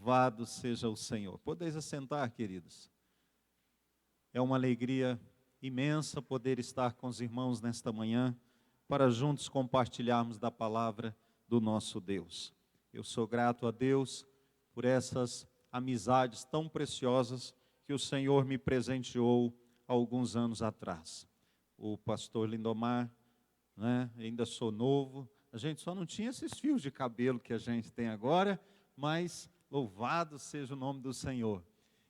Louvado seja o Senhor. Podeis assentar, queridos. É uma alegria imensa poder estar com os irmãos nesta manhã, para juntos compartilharmos da palavra do nosso Deus. Eu sou grato a Deus por essas amizades tão preciosas que o Senhor me presenteou há alguns anos atrás. O pastor Lindomar, né, ainda sou novo, a gente só não tinha esses fios de cabelo que a gente tem agora, mas louvado seja o nome do Senhor.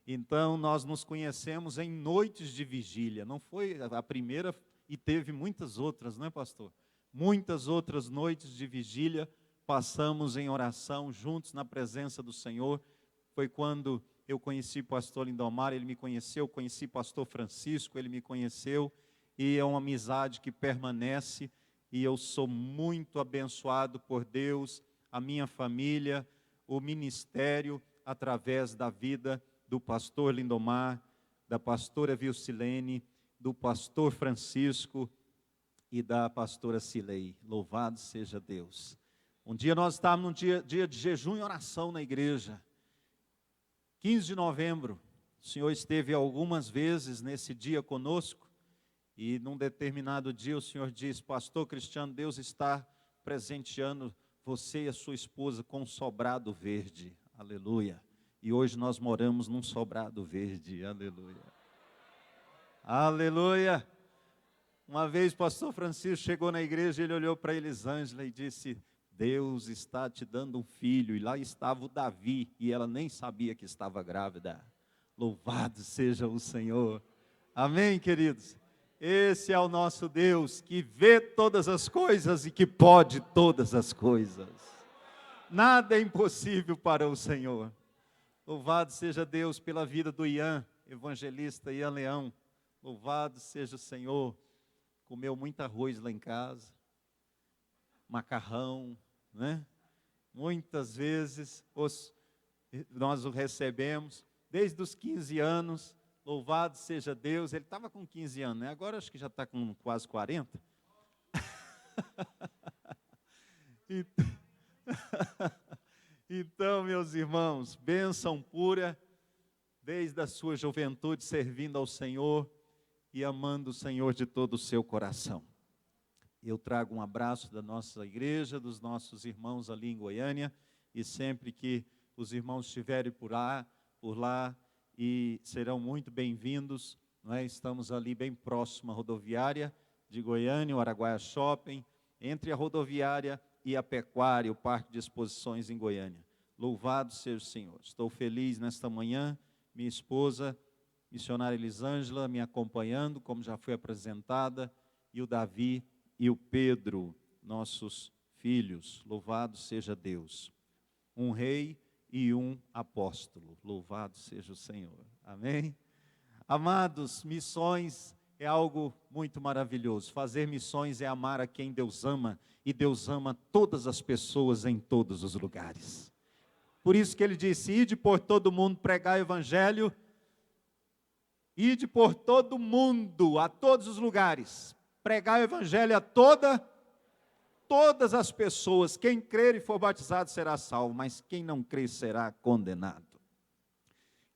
Então, nós nos conhecemos em noites de vigília, não foi a primeira, e teve muitas outras, não é, pastor? Muitas outras noites de vigília, passamos em oração, juntos na presença do Senhor. Foi quando eu conheci o pastor Lindomar, ele me conheceu, conheci o pastor Francisco, ele me conheceu, e é uma amizade que permanece, e eu sou muito abençoado por Deus, a minha família, o ministério, através da vida do pastor Lindomar, da pastora Vilcilene, do pastor Francisco e da pastora Cilei. Louvado seja Deus. Um dia nós estávamos num dia de jejum e oração na igreja, 15 de novembro, o Senhor esteve algumas vezes nesse dia conosco, e num determinado dia o Senhor disse: pastor Cristiano, Deus está presenteando você e a sua esposa com um sobrado verde, aleluia. E hoje nós moramos num sobrado verde, aleluia. Aleluia. Uma vez o pastor Francisco chegou na igreja, ele olhou para Elisângela e disse: Deus está te dando um filho. E lá estava o Davi, e ela nem sabia que estava grávida. Louvado seja o Senhor. Amém, queridos? Esse é o nosso Deus, que vê todas as coisas e que pode todas as coisas. Nada é impossível para o Senhor. Louvado seja Deus pela vida do Ian, evangelista Ian Leão. Louvado seja o Senhor. Comeu muito arroz lá em casa, macarrão, né? Muitas vezes nós o recebemos, desde os 15 anos, louvado seja Deus. Ele estava com 15 anos, né? Agora acho que já está com quase 40. Então, meus irmãos, bênção pura, desde a sua juventude, servindo ao Senhor e amando o Senhor de todo o seu coração. Eu trago um abraço da nossa igreja, dos nossos irmãos ali em Goiânia, e sempre que os irmãos estiverem por lá, e serão muito bem-vindos, não é? Estamos ali bem próximo à rodoviária de Goiânia, o Araguaia Shopping, entre a rodoviária e a pecuária, o Parque de Exposições em Goiânia. Louvado seja o Senhor. Estou feliz nesta manhã, minha esposa, missionária Elisângela, me acompanhando, como já foi apresentada, e o Davi e o Pedro, nossos filhos. Louvado seja Deus. Um rei e um apóstolo. Louvado seja o Senhor. Amém? Amados, missões é algo muito maravilhoso. Fazer missões é amar a quem Deus ama, e Deus ama todas as pessoas em todos os lugares. Por isso que ele disse: ide por todo mundo pregar o evangelho, ide por todo mundo, a todos os lugares, pregar o evangelho a todas as pessoas. Quem crer e for batizado será salvo, mas quem não crer será condenado.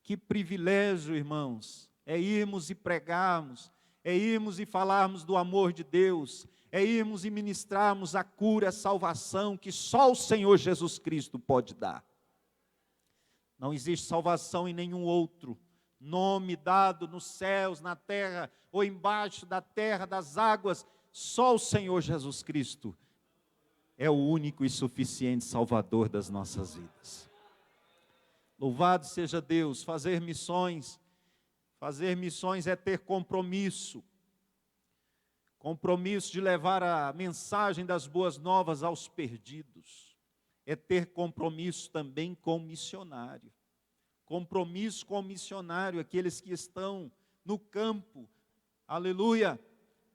Que privilégio, irmãos, é irmos e pregarmos, é irmos e falarmos do amor de Deus, é irmos e ministrarmos a cura, a salvação que só o Senhor Jesus Cristo pode dar. Não existe salvação em nenhum outro nome dado nos céus, na terra, ou embaixo da terra, das águas. Só o Senhor Jesus Cristo é o único e suficiente Salvador das nossas vidas. Louvado seja Deus. Fazer missões é ter compromisso de levar a mensagem das boas novas aos perdidos. É ter compromisso também com o missionário. Compromisso com o missionário, aqueles que estão no campo, aleluia,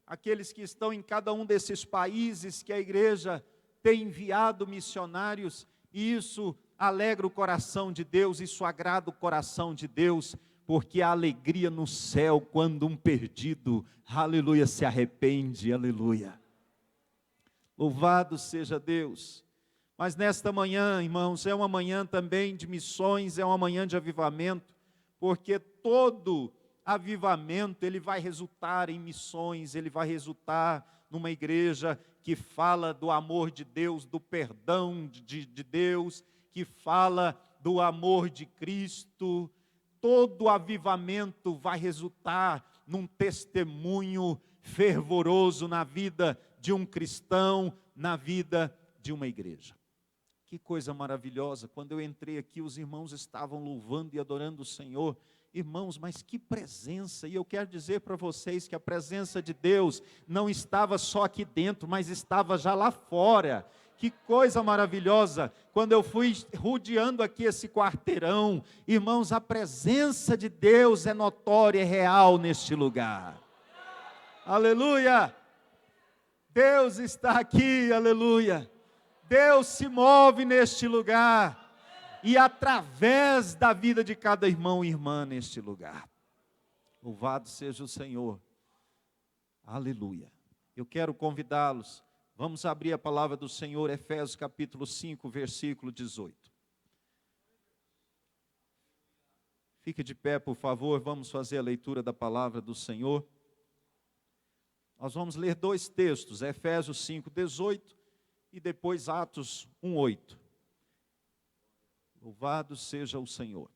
aqueles que estão em cada um desses países que a igreja tem enviado missionários, e isso alegra o coração de Deus, isso agrada o coração de Deus, porque há alegria no céu quando um perdido, aleluia, se arrepende, aleluia. Louvado seja Deus. Mas nesta manhã, irmãos, é uma manhã também de missões, é uma manhã de avivamento, porque todo avivamento, ele vai resultar em missões, ele vai resultar numa igreja que fala do amor de Deus, do perdão de Deus, que fala do amor de Cristo. Todo avivamento vai resultar num testemunho fervoroso na vida de um cristão, na vida de uma igreja. Que coisa maravilhosa, quando eu entrei aqui, os irmãos estavam louvando e adorando o Senhor. Irmãos, mas que presença, e eu quero dizer para vocês que a presença de Deus não estava só aqui dentro, mas estava já lá fora. Que coisa maravilhosa, quando eu fui rodeando aqui esse quarteirão, irmãos, a presença de Deus é notória, é real neste lugar. Aleluia! Deus está aqui, aleluia! Deus se move neste lugar, e através da vida de cada irmão e irmã neste lugar. Louvado seja o Senhor. Aleluia. Eu quero convidá-los, vamos abrir a palavra do Senhor, Efésios capítulo 5, versículo 18. Fique de pé, por favor, vamos fazer a leitura da palavra do Senhor. Nós vamos ler dois textos, Efésios 5, 18 e depois Atos 1, 8. Louvado seja o Senhor.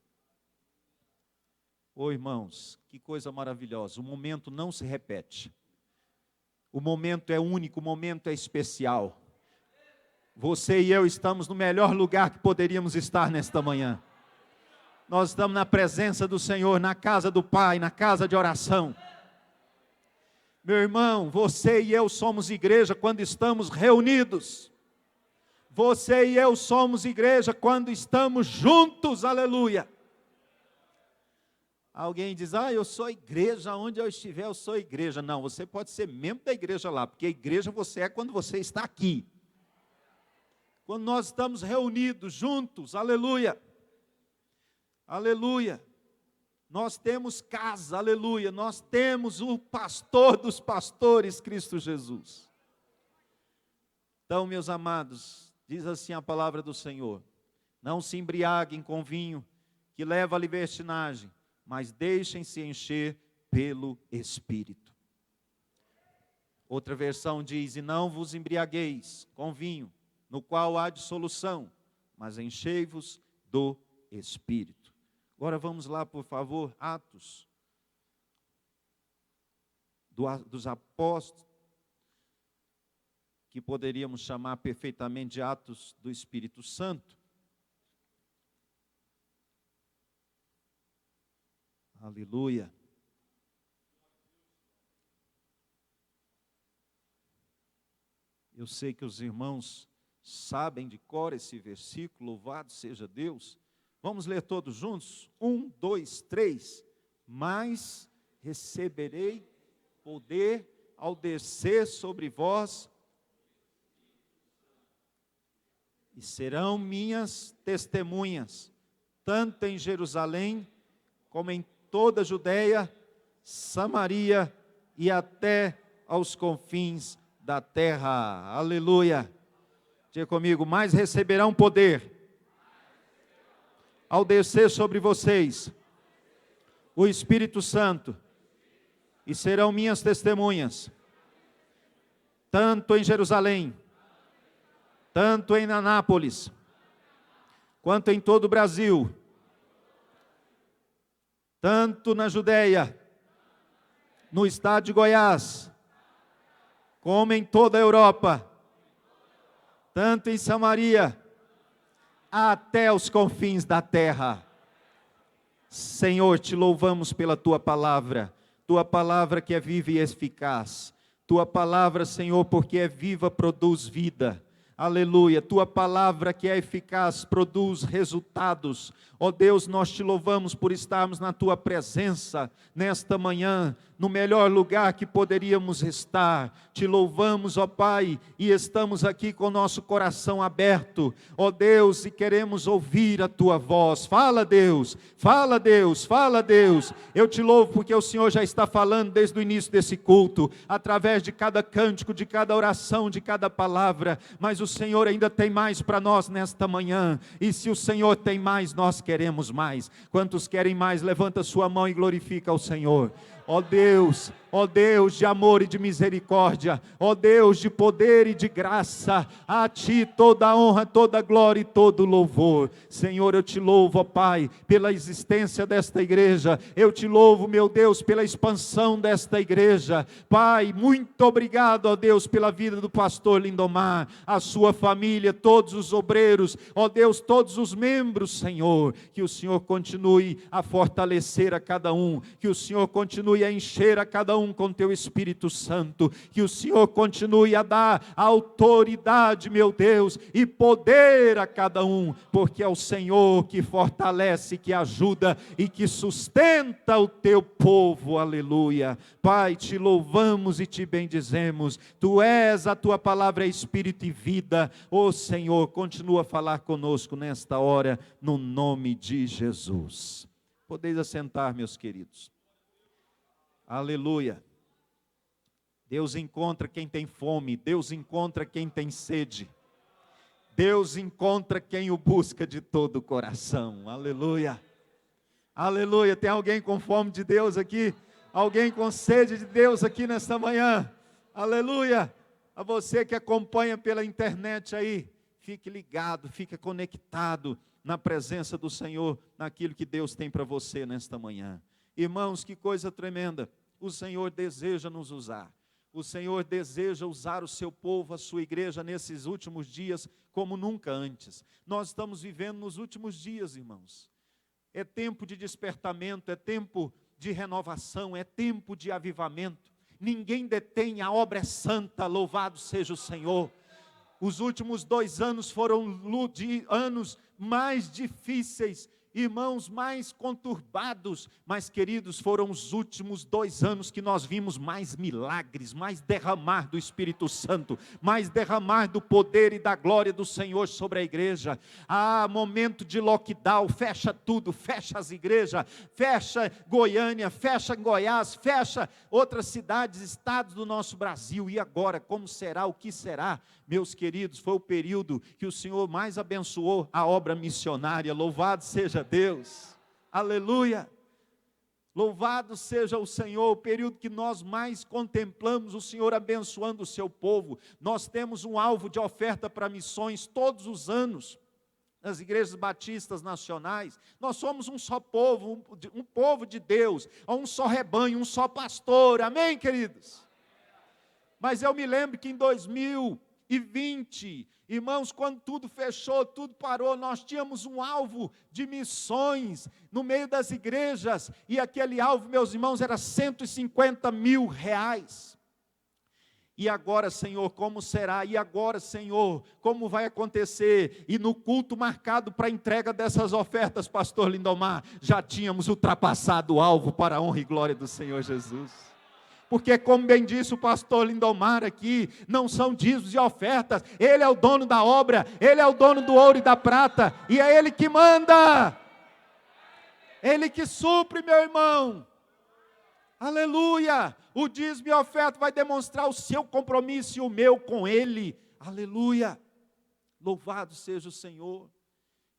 Ô irmãos, que coisa maravilhosa, o momento não se repete. O momento é único, o momento é especial. Você e eu estamos no melhor lugar que poderíamos estar nesta manhã. Nós estamos na presença do Senhor, na casa do Pai, na casa de oração. Meu irmão, você e eu somos igreja quando estamos reunidos. Você e eu somos igreja quando estamos juntos, aleluia. Alguém diz, eu sou igreja, onde eu estiver eu sou igreja. Não, você pode ser membro da igreja lá, porque a igreja você é quando você está aqui. Quando nós estamos reunidos, juntos, aleluia. Aleluia. Nós temos casa, aleluia. Nós temos o pastor dos pastores, Cristo Jesus. Então, meus amados, diz assim a palavra do Senhor: não se embriaguem com vinho, que leva à libertinagem, mas deixem-se encher pelo Espírito. Outra versão diz, e não vos embriagueis com vinho, no qual há dissolução, mas enchei-vos do Espírito. Agora vamos lá, por favor, Atos dos Apóstolos, que poderíamos chamar perfeitamente de Atos do Espírito Santo. Aleluia. Eu sei que os irmãos sabem de cor esse versículo, louvado seja Deus. Vamos ler todos juntos? 1, 2, 3. Mas receberei poder ao descer sobre vós, e serão minhas testemunhas, tanto em Jerusalém, como em toda a Judeia, Samaria e até aos confins da terra. Aleluia. Diga comigo, mas receberão poder ao descer sobre vocês o Espírito Santo, e serão minhas testemunhas, tanto em Jerusalém, tanto em Anápolis, quanto em todo o Brasil, tanto na Judeia, no estado de Goiás, como em toda a Europa, tanto em Samaria, até os confins da terra. Senhor, te louvamos pela tua palavra que é viva e eficaz. Tua palavra, Senhor, porque é viva, produz vida. Aleluia, tua palavra que é eficaz, produz resultados. Ó Deus, nós te louvamos por estarmos na tua presença, nesta manhã, no melhor lugar que poderíamos estar. Te louvamos, ó Pai, e estamos aqui com o nosso coração aberto, ó Deus, e queremos ouvir a tua voz. Fala, Deus, fala, Deus, fala, Deus. Eu te louvo porque o Senhor já está falando desde o início desse culto, através de cada cântico, de cada oração, de cada palavra, mas o o Senhor ainda tem mais para nós nesta manhã. E se o Senhor tem mais, nós queremos mais. Quantos querem mais? Levanta sua mão e glorifica ao Senhor. Ó Deus de amor e de misericórdia, ó Deus de poder e de graça, a Ti toda a honra, toda a glória e todo o louvor. Senhor, eu te louvo, ó Pai, pela existência desta igreja, eu te louvo, meu Deus, pela expansão desta igreja. Pai, muito obrigado, ó Deus, pela vida do pastor Lindomar, a sua família, todos os obreiros, ó Deus, todos os membros, Senhor, que o Senhor continue a fortalecer a cada um, que o Senhor continue a encher a cada um com Teu Espírito Santo, que o Senhor continue a dar autoridade, meu Deus, e poder a cada um, porque é o Senhor que fortalece, que ajuda e que sustenta o Teu povo, aleluia. Pai, Te louvamos e Te bendizemos, Tu és, a Tua palavra é Espírito e vida. Ó Senhor, continua a falar conosco nesta hora, no nome de Jesus. Podeis assentar, meus queridos. Aleluia. Deus encontra quem tem fome, Deus encontra quem tem sede, Deus encontra quem o busca de todo o coração. Aleluia. Aleluia. Tem alguém com fome de Deus aqui? Alguém com sede de Deus aqui nesta manhã? Aleluia. A você que acompanha pela internet aí, fique ligado, fique conectado na presença do Senhor, naquilo que Deus tem para você nesta manhã. Irmãos, que coisa tremenda, o Senhor deseja nos usar, o Senhor deseja usar o seu povo, a sua igreja nesses últimos dias como nunca antes. Nós estamos vivendo nos últimos dias, irmãos, é tempo de despertamento, é tempo de renovação, é tempo de avivamento. Ninguém detém, a obra é santa, louvado seja o Senhor. Os últimos 2 anos foram anos mais difíceis, irmãos, mais conturbados, mas queridos, foram os últimos 2 anos que nós vimos mais milagres, mais derramar do Espírito Santo, mais derramar do poder e da glória do Senhor sobre a igreja. Momento de lockdown, fecha tudo, fecha as igrejas, fecha Goiânia, fecha Goiás, fecha outras cidades, estados do nosso Brasil. E agora, como será, o que será? Meus queridos, foi o período que o Senhor mais abençoou a obra missionária. Louvado seja Deus, aleluia, louvado seja o Senhor. O período que nós mais contemplamos o Senhor abençoando o seu povo. Nós temos um alvo de oferta para missões todos os anos, nas igrejas batistas nacionais. Nós somos um só povo, um povo de Deus, um só rebanho, um só pastor, amém, queridos? Mas eu me lembro que em 2020, irmãos, quando tudo fechou, tudo parou, nós tínhamos um alvo de missões no meio das igrejas, e aquele alvo, meus irmãos, era R$150 mil. E agora, Senhor, como será? E agora, Senhor, como vai acontecer? E no culto marcado para a entrega dessas ofertas, pastor Lindomar, já tínhamos ultrapassado o alvo para a honra e glória do Senhor Jesus. Porque, como bem disse o pastor Lindomar aqui, não são dízimos e ofertas, Ele é o dono da obra, Ele é o dono do ouro e da prata, e é Ele que manda, Ele que supre, meu irmão, aleluia. O dízimo e a oferta vai demonstrar o seu compromisso e o meu com Ele, aleluia, louvado seja o Senhor.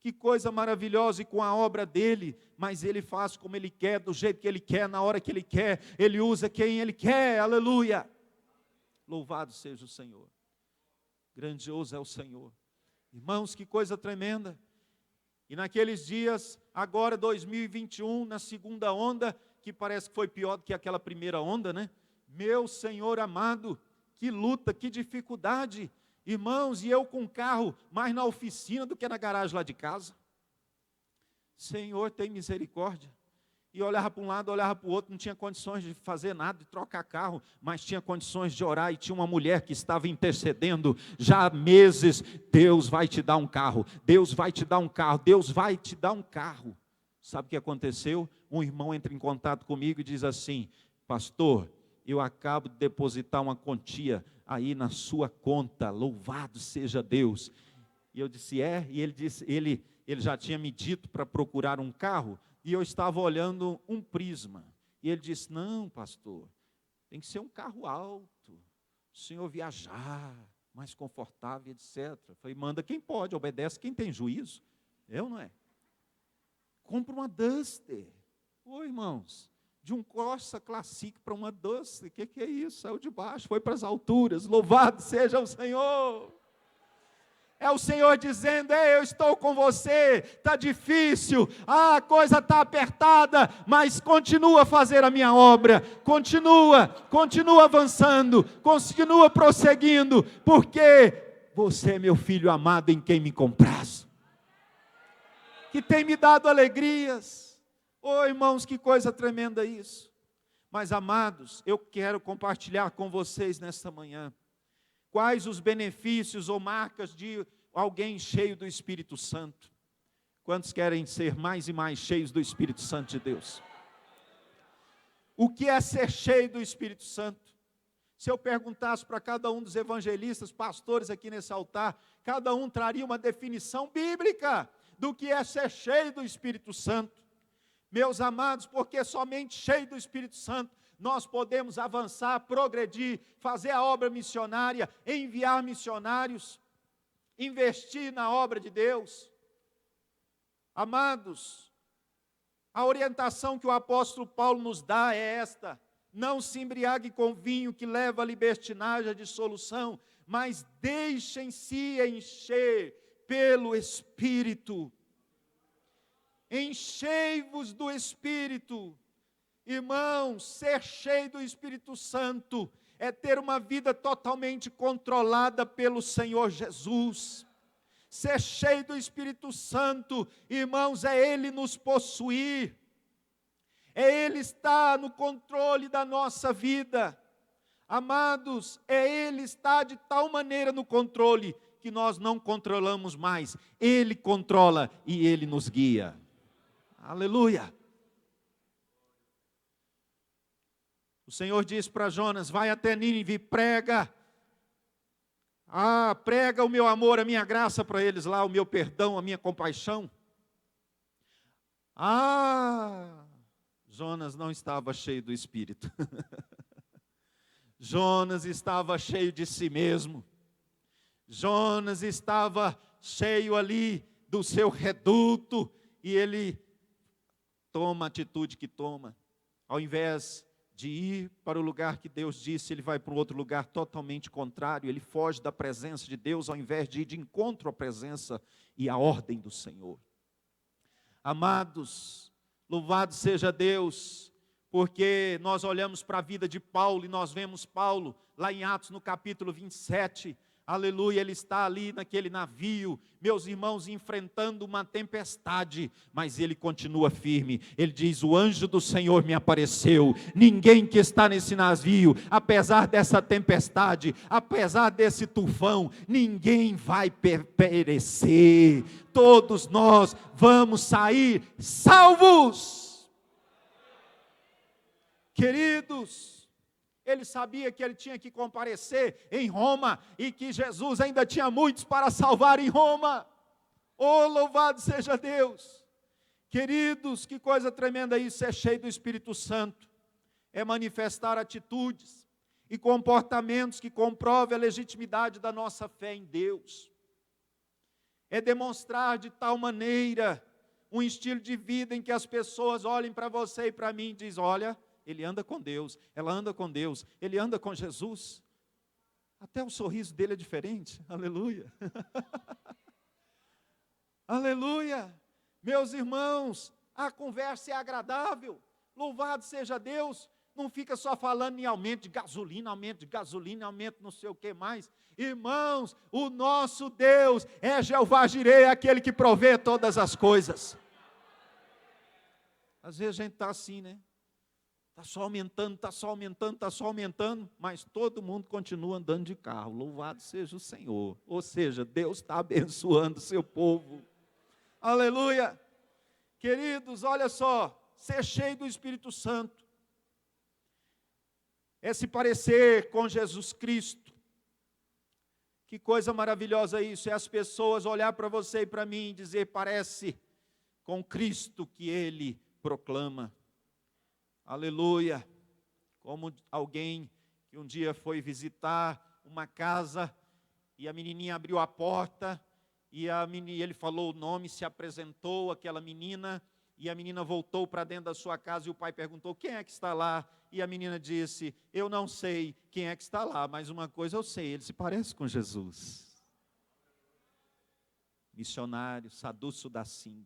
Que coisa maravilhosa, e com a obra dele, mas ele faz como ele quer, do jeito que ele quer, na hora que ele quer, ele usa quem ele quer, aleluia, louvado seja o Senhor, grandioso é o Senhor. Irmãos, que coisa tremenda. E naqueles dias, agora 2021, na segunda onda, que parece que foi pior do que aquela primeira onda, né? Meu Senhor amado, que luta, que dificuldade. Irmãos, e eu com o carro mais na oficina do que na garagem lá de casa. Senhor, tem misericórdia. E olhava para um lado, olhava para o outro, não tinha condições de fazer nada, de trocar carro, mas tinha condições de orar, e tinha uma mulher que estava intercedendo já há meses. Deus vai te dar um carro, Deus vai te dar um carro, Deus vai te dar um carro. Sabe o que aconteceu? Um irmão entra em contato comigo e diz assim: pastor, eu acabo de depositar uma quantia aí na sua conta, louvado seja Deus. E eu disse, e ele disse, ele já tinha me dito para procurar um carro, e eu estava olhando um Prisma, e ele disse, não pastor, tem que ser um carro alto, o senhor viajar, mais confortável, etc. Falei, manda quem pode, obedece quem tem juízo. Eu não é. Compra uma Duster. Ô, irmãos, de um Corsa Classic para uma Duster, o que é isso? Saiu de baixo, foi para as alturas, louvado seja o Senhor. É o Senhor dizendo, eu estou com você, está difícil, a coisa está apertada, mas continua a fazer a minha obra, continua avançando, continua prosseguindo, porque você é meu filho amado em quem me comprazo, que tem me dado alegrias. Oh, irmãos, que coisa tremenda isso. Mas amados, eu quero compartilhar com vocês nesta manhã, quais os benefícios ou marcas de alguém cheio do Espírito Santo? Quantos querem ser mais e mais cheios do Espírito Santo de Deus? O que é ser cheio do Espírito Santo? Se eu perguntasse para cada um dos evangelistas, pastores aqui nesse altar, cada um traria uma definição bíblica do que é ser cheio do Espírito Santo. Meus amados, porque somente cheio do Espírito Santo nós podemos avançar, progredir, fazer a obra missionária, enviar missionários, investir na obra de Deus. Amados, a orientação que o apóstolo Paulo nos dá é esta: não se embriague com vinho que leva à libertinagem, à dissolução, mas deixem-se encher pelo Espírito. Enchei-vos do Espírito. Irmãos, ser cheio do Espírito Santo é ter uma vida totalmente controlada pelo Senhor Jesus. Ser cheio do Espírito Santo, irmãos, é Ele nos possuir, é Ele estar no controle da nossa vida. Amados, é Ele estar de tal maneira no controle, que nós não controlamos mais. Ele controla e Ele nos guia. Aleluia! O Senhor disse para Jonas, vai até Nínive, prega. Prega o meu amor, a minha graça para eles lá, o meu perdão, a minha compaixão. Jonas não estava cheio do Espírito. Jonas estava cheio de si mesmo. Jonas estava cheio ali do seu reduto. E ele toma a atitude que toma. Ao invés de ir para o lugar que Deus disse, ele vai para um outro lugar totalmente contrário. Ele foge da presença de Deus, ao invés de ir de encontro à presença e à ordem do Senhor. Amados, louvado seja Deus, porque nós olhamos para a vida de Paulo e nós vemos Paulo, lá em Atos no capítulo 27, aleluia, ele está ali naquele navio, meus irmãos, enfrentando uma tempestade, mas ele continua firme. Ele diz, o anjo do Senhor me apareceu. Ninguém que está nesse navio, apesar dessa tempestade, apesar desse tufão, ninguém vai perecer. Todos nós vamos sair salvos. Queridos, ele sabia que ele tinha que comparecer em Roma e que Jesus ainda tinha muitos para salvar em Roma. Oh, louvado seja Deus! Queridos, que coisa tremenda isso, é cheio do Espírito Santo. É manifestar atitudes e comportamentos que comprovem a legitimidade da nossa fé em Deus. É demonstrar de tal maneira um estilo de vida em que as pessoas olhem para você e para mim e dizem, olha, ele anda com Deus, ela anda com Deus, ele anda com Jesus. Até o sorriso dele é diferente. Aleluia. Aleluia. Meus irmãos, a conversa é agradável. Louvado seja Deus. Não fica só falando em aumento de gasolina, aumento não sei o que mais. Irmãos, o nosso Deus é Jeová Jireh, aquele que provê todas as coisas. Às vezes a gente está assim, né? Está só aumentando, mas todo mundo continua andando de carro. Louvado seja o Senhor. Ou seja, Deus está abençoando o seu povo. Aleluia. Queridos, olha só, ser cheio do Espírito Santo é se parecer com Jesus Cristo. Que coisa maravilhosa isso, é as pessoas olhar para você e para mim e dizer, parece com Cristo que Ele proclama. Aleluia, como alguém que um dia foi visitar uma casa E a menininha abriu a porta, e ele falou o nome, se apresentou, aquela menina, e a menina voltou para dentro da sua casa, e o pai perguntou, quem é que está lá? E a menina disse, eu não sei quem é que está lá, mas uma coisa eu sei, ele se parece com Jesus. Missionário, Sadhu Sudar Singh.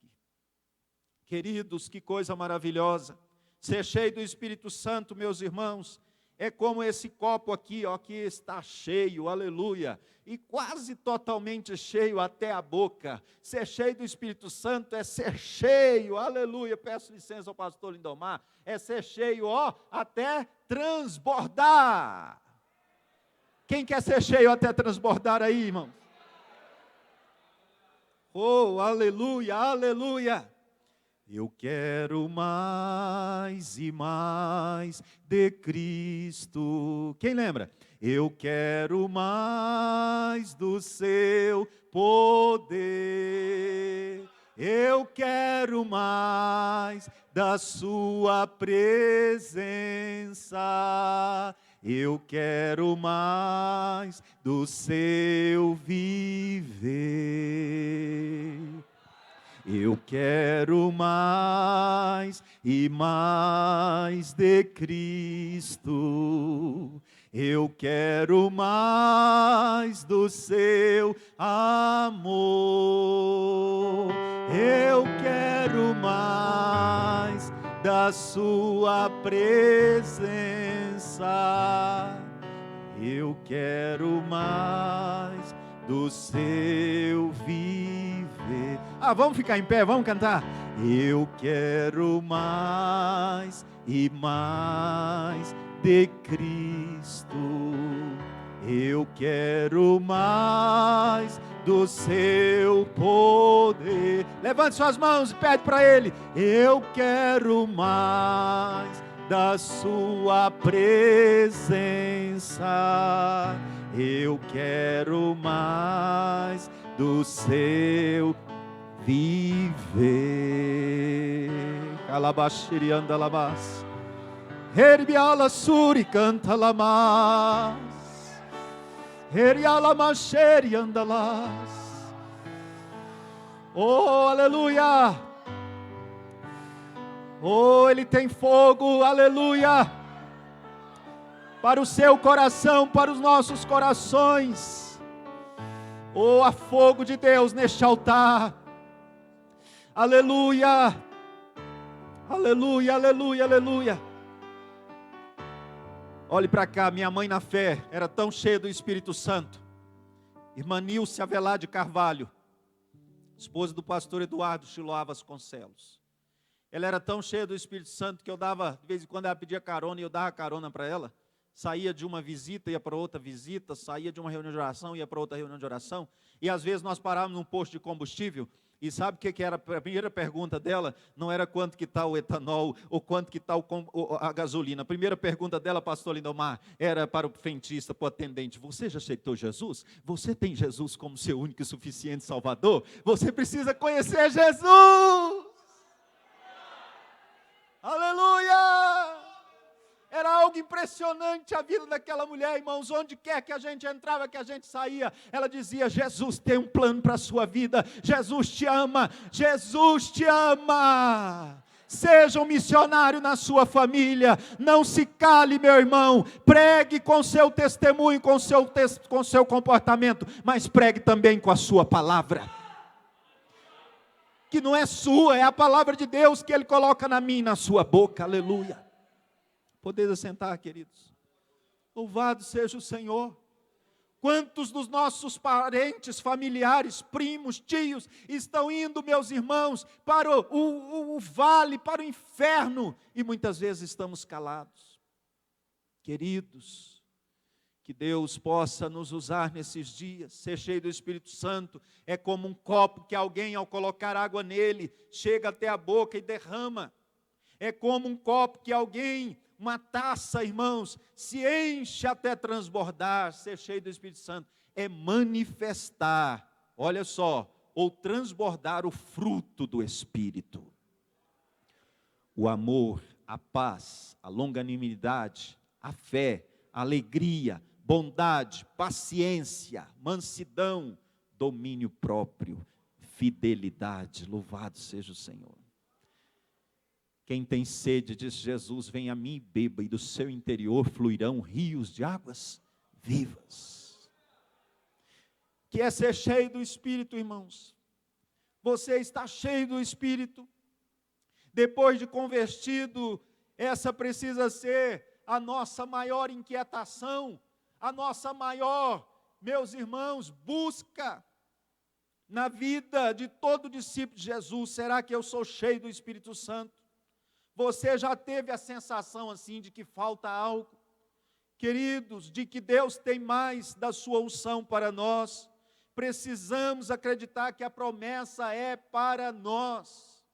Queridos, que coisa maravilhosa. Ser cheio do Espírito Santo, meus irmãos, é como esse copo aqui, ó, que está cheio, aleluia, e quase totalmente cheio até a boca. Ser cheio do Espírito Santo é ser cheio, aleluia, peço licença ao pastor Lindomar, é ser cheio, ó, até transbordar. Quem quer ser cheio até transbordar aí, irmãos? Oh, aleluia, aleluia. Eu quero mais e mais de Cristo. Quem lembra? Eu quero mais do seu poder. Eu quero mais da sua presença. Eu quero mais do seu viver. Eu quero mais e mais de Cristo. Eu quero mais do seu amor. Eu quero mais da sua presença. Eu quero mais do seu viver. Vamos ficar em pé, vamos cantar. Eu quero mais e mais de Cristo. Eu quero mais do seu poder. Levante suas mãos e pede para Ele. Eu quero mais da sua presença. Eu quero mais do seu viver. Calabashiri andalabas. Herbiala suri canta lamas. Heriala macheri andalas. Oh, aleluia. Oh, Ele tem fogo, aleluia, para o seu coração, para os nossos corações. Oh, há fogo de Deus neste altar. Aleluia, aleluia, aleluia, aleluia. Olhe para cá, minha mãe na fé era tão cheia do Espírito Santo. Irmã Nilce Avelar de Carvalho, esposa do pastor Eduardo Chiloá Vasconcelos. Ela era tão cheia do Espírito Santo que eu dava, de vez em quando ela pedia carona e eu dava carona para ela. Saía de uma visita, ia para outra visita, saía de uma reunião de oração, ia para outra reunião de oração. E às vezes nós parávamos num posto de combustível. E sabe o que era? A primeira pergunta dela não era quanto que está o etanol, ou quanto que está a gasolina. A primeira pergunta dela, pastor Lindomar, era para o frentista, para o atendente. Você já aceitou Jesus? Você tem Jesus como seu único e suficiente Salvador? Você precisa conhecer Jesus! Aleluia! Era algo impressionante a vida daquela mulher, irmãos. Onde quer que a gente entrava, que a gente saía, ela dizia, Jesus tem um plano para a sua vida. Jesus te ama, Jesus te ama. Seja um missionário na sua família. Não se cale, meu irmão. Pregue com seu testemunho, com seu comportamento, mas pregue também com a sua palavra, que não é sua, é a palavra de Deus que Ele coloca na minha e na sua boca. Aleluia. Podeis assentar, queridos. Louvado seja o Senhor. Quantos dos nossos parentes, familiares, primos, tios, estão indo, meus irmãos, para o vale, para o inferno, e muitas vezes estamos calados. Queridos, que Deus possa nos usar nesses dias. Ser cheio do Espírito Santo é como um copo que alguém, ao colocar água nele, chega até a boca e derrama. É como um copo que alguém, uma taça, irmãos, se enche até transbordar. Ser cheio do Espírito Santo é manifestar, olha só, ou transbordar o fruto do Espírito. O amor, a paz, a longanimidade, a fé, a alegria, bondade, paciência, mansidão, domínio próprio, fidelidade. Louvado seja o Senhor. Quem tem sede, diz Jesus, vem a mim e beba, e do seu interior fluirão rios de águas vivas. Que é ser cheio do Espírito, irmãos. Você está cheio do Espírito. Depois de convertido, essa precisa ser a nossa maior inquietação, a nossa maior, meus irmãos, busca na vida de todo discípulo de Jesus. Será que eu sou cheio do Espírito Santo? Você já teve a sensação assim de que falta algo? Queridos, de que Deus tem mais da sua unção para nós. Precisamos acreditar que a promessa é para nós.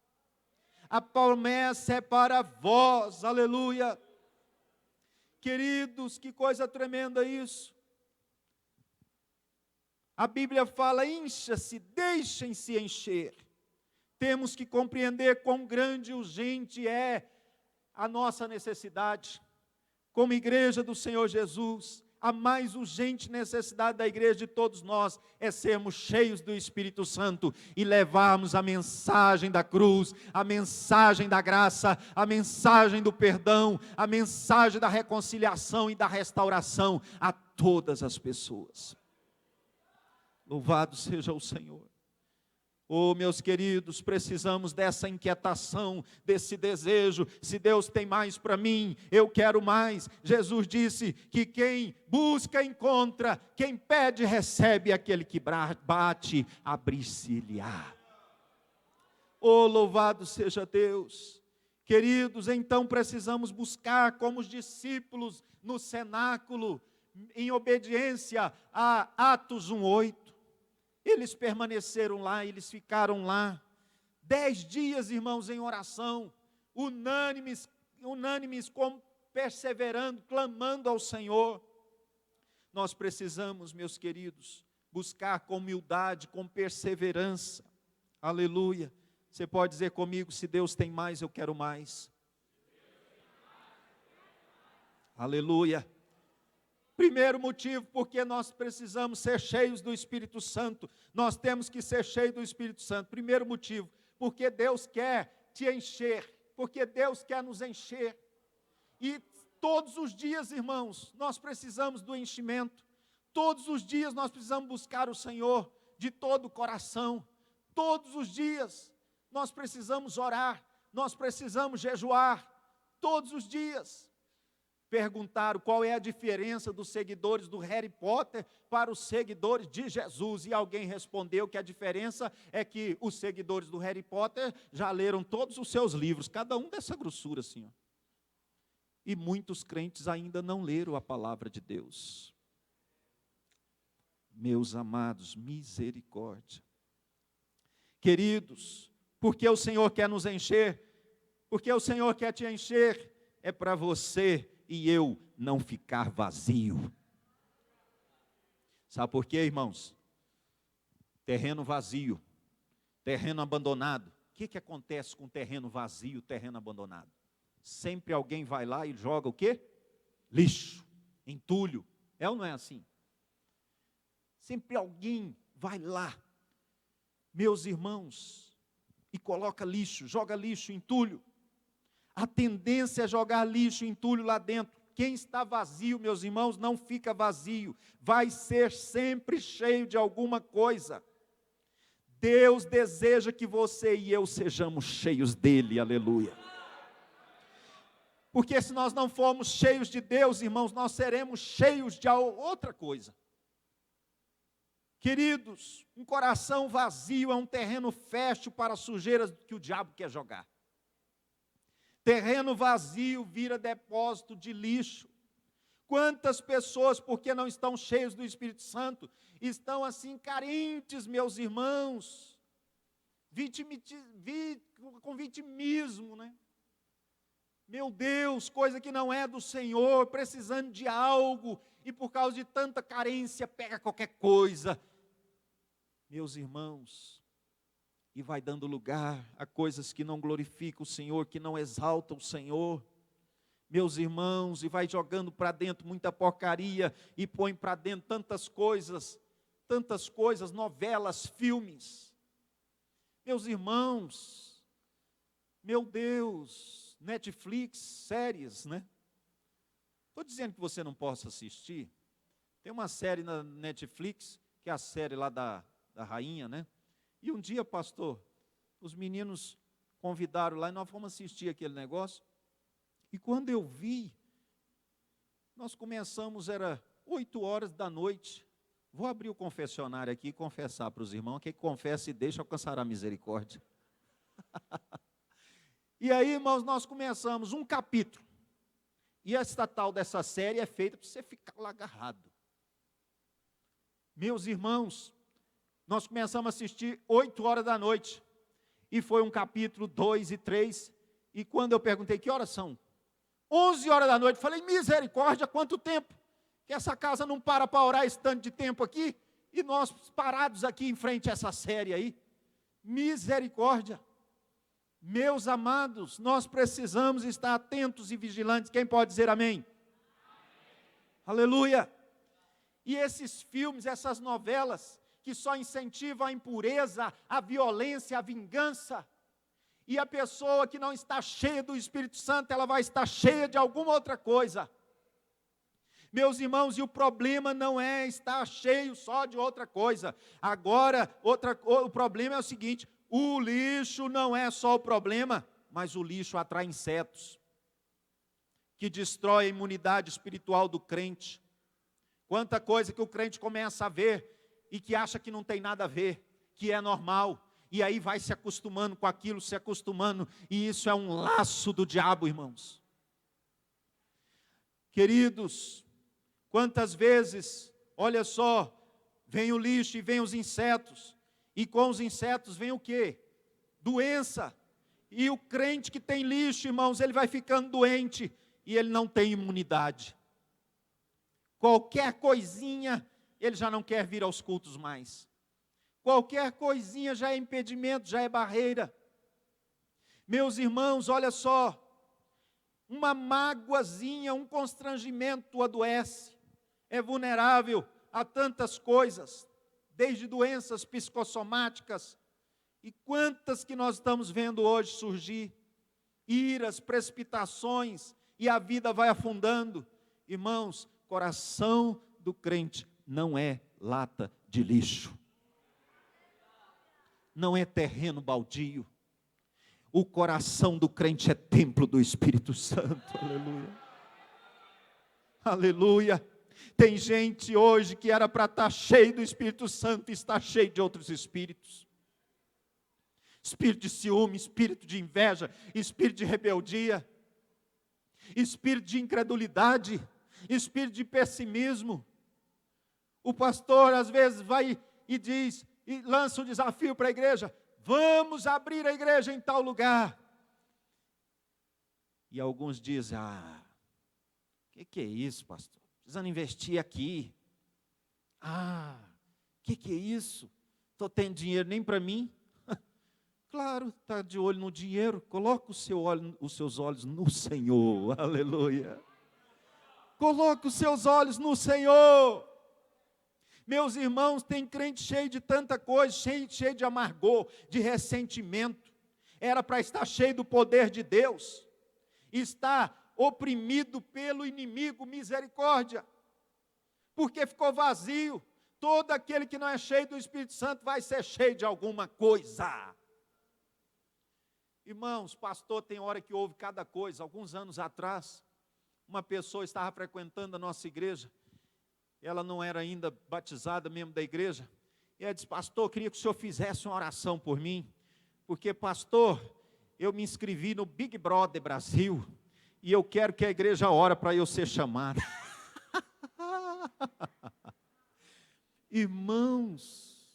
A promessa é para vós, aleluia. Queridos, que coisa tremenda isso. A Bíblia fala, encha-se, deixem-se encher. Temos que compreender quão grande e urgente é a nossa necessidade. Como igreja do Senhor Jesus, a mais urgente necessidade da igreja de todos nós é sermos cheios do Espírito Santo e levarmos a mensagem da cruz, a mensagem da graça, a mensagem do perdão, a mensagem da reconciliação e da restauração a todas as pessoas. Louvado seja o Senhor. Oh, meus queridos, precisamos dessa inquietação, desse desejo. Se Deus tem mais para mim, eu quero mais. Jesus disse que quem busca, encontra, quem pede, recebe, aquele que bate, abrir-se-lhe-á. Oh, louvado seja Deus. Queridos, então precisamos buscar como os discípulos no cenáculo, em obediência a Atos 1:8. Eles permaneceram lá, eles ficaram lá, 10 dias, irmãos, em oração, unânimes, perseverando, clamando ao Senhor. Nós precisamos, meus queridos, buscar com humildade, com perseverança, aleluia. Você pode dizer comigo, se Deus tem mais, eu quero mais. Aleluia. Primeiro motivo, porque nós precisamos ser cheios do Espírito Santo. Nós temos que ser cheios do Espírito Santo. Primeiro motivo, porque Deus quer te encher, porque Deus quer nos encher. E todos os dias, irmãos, nós precisamos do enchimento. Todos os dias nós precisamos buscar o Senhor de todo o coração. Todos os dias nós precisamos orar, nós precisamos jejuar. Todos os dias. Perguntaram qual é a diferença dos seguidores do Harry Potter para os seguidores de Jesus, e alguém respondeu que a diferença é que os seguidores do Harry Potter já leram todos os seus livros, cada um dessa grossura assim, ó. E muitos crentes ainda não leram a palavra de Deus. Meus amados, misericórdia. Queridos, porque o Senhor quer nos encher, porque o Senhor quer te encher, é para você e eu não ficar vazio. Sabe por quê, irmãos? Terreno vazio, terreno abandonado. O que acontece com terreno vazio, terreno abandonado? Sempre alguém vai lá e joga o quê? Lixo, entulho. É ou não é assim? Sempre alguém vai lá, meus irmãos, e coloca lixo, joga lixo, entulho. A tendência é jogar lixo, entulho lá dentro. Quem está vazio, meus irmãos, não fica vazio. Vai ser sempre cheio de alguma coisa. Deus deseja que você e eu sejamos cheios dele, aleluia. Porque se nós não formos cheios de Deus, irmãos, nós seremos cheios de outra coisa. Queridos, um coração vazio é um terreno fértil para sujeiras que o diabo quer jogar. Terreno vazio vira depósito de lixo. Quantas pessoas, porque não estão cheios do Espírito Santo, estão assim carentes, meus irmãos, com vitimismo, né? Meu Deus, coisa que não é do Senhor, precisando de algo, e por causa de tanta carência, pega qualquer coisa. Meus irmãos, e vai dando lugar a coisas que não glorificam o Senhor, que não exaltam o Senhor. meus irmãos, e vai jogando para dentro muita porcaria, e põe para dentro tantas coisas, novelas, filmes. Meus irmãos, meu Deus, Netflix, séries, né? Estou dizendo que você não possa assistir. Tem uma série na Netflix, que é a série lá da rainha, né? E um dia, pastor, os meninos convidaram lá e nós fomos assistir aquele negócio. E quando eu vi, nós começamos, era 8 horas da noite. Vou abrir o confessionário aqui e confessar para os irmãos. Quem confessa e deixa alcançará a misericórdia. E aí, irmãos, nós começamos um capítulo. E esta tal dessa série é feita para você ficar lá agarrado. Meus irmãos, nós começamos a assistir 8 horas da noite. E foi um capítulo 2 e 3. E quando eu perguntei, que horas são? 11 horas da noite. Falei, misericórdia, quanto tempo? Que essa casa não para orar esse tanto de tempo aqui. E nós parados aqui em frente a essa série aí. Misericórdia. Meus amados, nós precisamos estar atentos e vigilantes. Quem pode dizer amém? Amém. Aleluia. E esses filmes, essas novelas, que só incentivam a impureza, a violência, a vingança. E a pessoa que não está cheia do Espírito Santo, ela vai estar cheia de alguma outra coisa. Meus irmãos, e o problema não é estar cheio só de outra coisa. Agora, o problema é o seguinte, o lixo não é só o problema, mas o lixo atrai insetos, que destrói a imunidade espiritual do crente. Quanta coisa que o crente começa a ver, e que acha que não tem nada a ver, que é normal, e aí vai se acostumando com aquilo, se acostumando, e isso é um laço do diabo, irmãos. Queridos, quantas vezes, olha só, vem o lixo e vem os insetos, e com os insetos vem o quê? Doença. E o crente que tem lixo, irmãos, ele vai ficando doente, e ele não tem imunidade. Qualquer coisinha, ele já não quer vir aos cultos mais. Qualquer coisinha já é impedimento, já é barreira. Meus irmãos, olha só, uma mágoazinha, um constrangimento adoece, é vulnerável a tantas coisas, desde doenças psicossomáticas, e quantas que nós estamos vendo hoje surgir, iras, precipitações, e a vida vai afundando. Irmãos, coração do crente não é lata de lixo, não é terreno baldio. O coração do crente é templo do Espírito Santo. Aleluia. Aleluia. Tem gente hoje que era para estar cheio do Espírito Santo e está cheio de outros espíritos. Espírito de ciúme, espírito de inveja, espírito de rebeldia, espírito de incredulidade, espírito de pessimismo. O pastor às vezes vai e diz, e lança um desafio para a igreja, vamos abrir a igreja em tal lugar. E alguns dizem, o que é isso, pastor? Precisando investir aqui. O que é isso? Estou tendo dinheiro nem para mim. Claro, está de olho no dinheiro, coloca os seus olhos no Senhor, aleluia. Coloca os seus olhos no Senhor. Meus irmãos, tem crente cheio de tanta coisa, cheio de amargor, de ressentimento. Era para estar cheio do poder de Deus. Está oprimido pelo inimigo, misericórdia. Porque ficou vazio. Todo aquele que não é cheio do Espírito Santo vai ser cheio de alguma coisa. Irmãos, pastor tem hora que ouve cada coisa. Alguns anos atrás, uma pessoa estava frequentando a nossa igreja. Ela não era ainda batizada, membro da igreja. E ela disse, pastor, eu queria que o senhor fizesse uma oração por mim. Porque, pastor, eu me inscrevi no Big Brother Brasil. E eu quero que a igreja ore para eu ser chamada. Irmãos,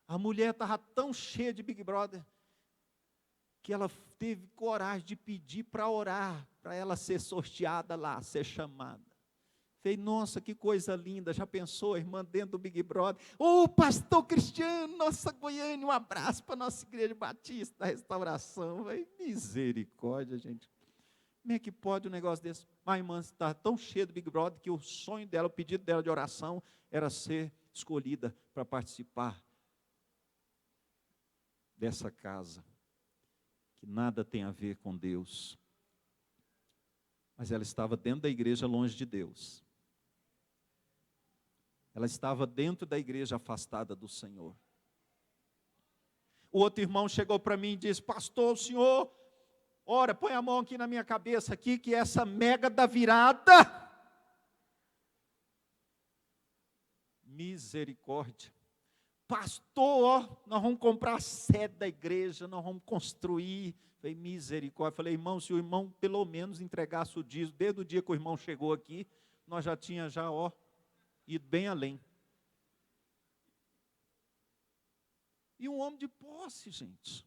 a mulher estava tão cheia de Big Brother, que ela teve coragem de pedir para orar, para ela ser sorteada lá, ser chamada. Falei, nossa, que coisa linda, já pensou, a irmã dentro do Big Brother? Pastor Cristiano, nossa Goiânia, um abraço para a nossa igreja batista da restauração. Falei, misericórdia, gente. Como é que pode um negócio desse? A irmã está tão cheia do Big Brother que o sonho dela, o pedido dela de oração era ser escolhida para participar dessa casa, que nada tem a ver com Deus. Mas ela estava dentro da igreja, longe de Deus. Ela estava dentro da igreja, afastada do Senhor. O outro irmão chegou para mim e disse: pastor, o senhor, ora, põe a mão aqui na minha cabeça, aqui, que essa mega da virada, misericórdia, pastor, ó, nós vamos comprar a sede da igreja, nós vamos construir. Falei, misericórdia. Falei, irmão, se o irmão pelo menos entregasse o dízimo, desde o dia que o irmão chegou aqui, nós já tínhamos ido bem além. E um homem de posse, gente.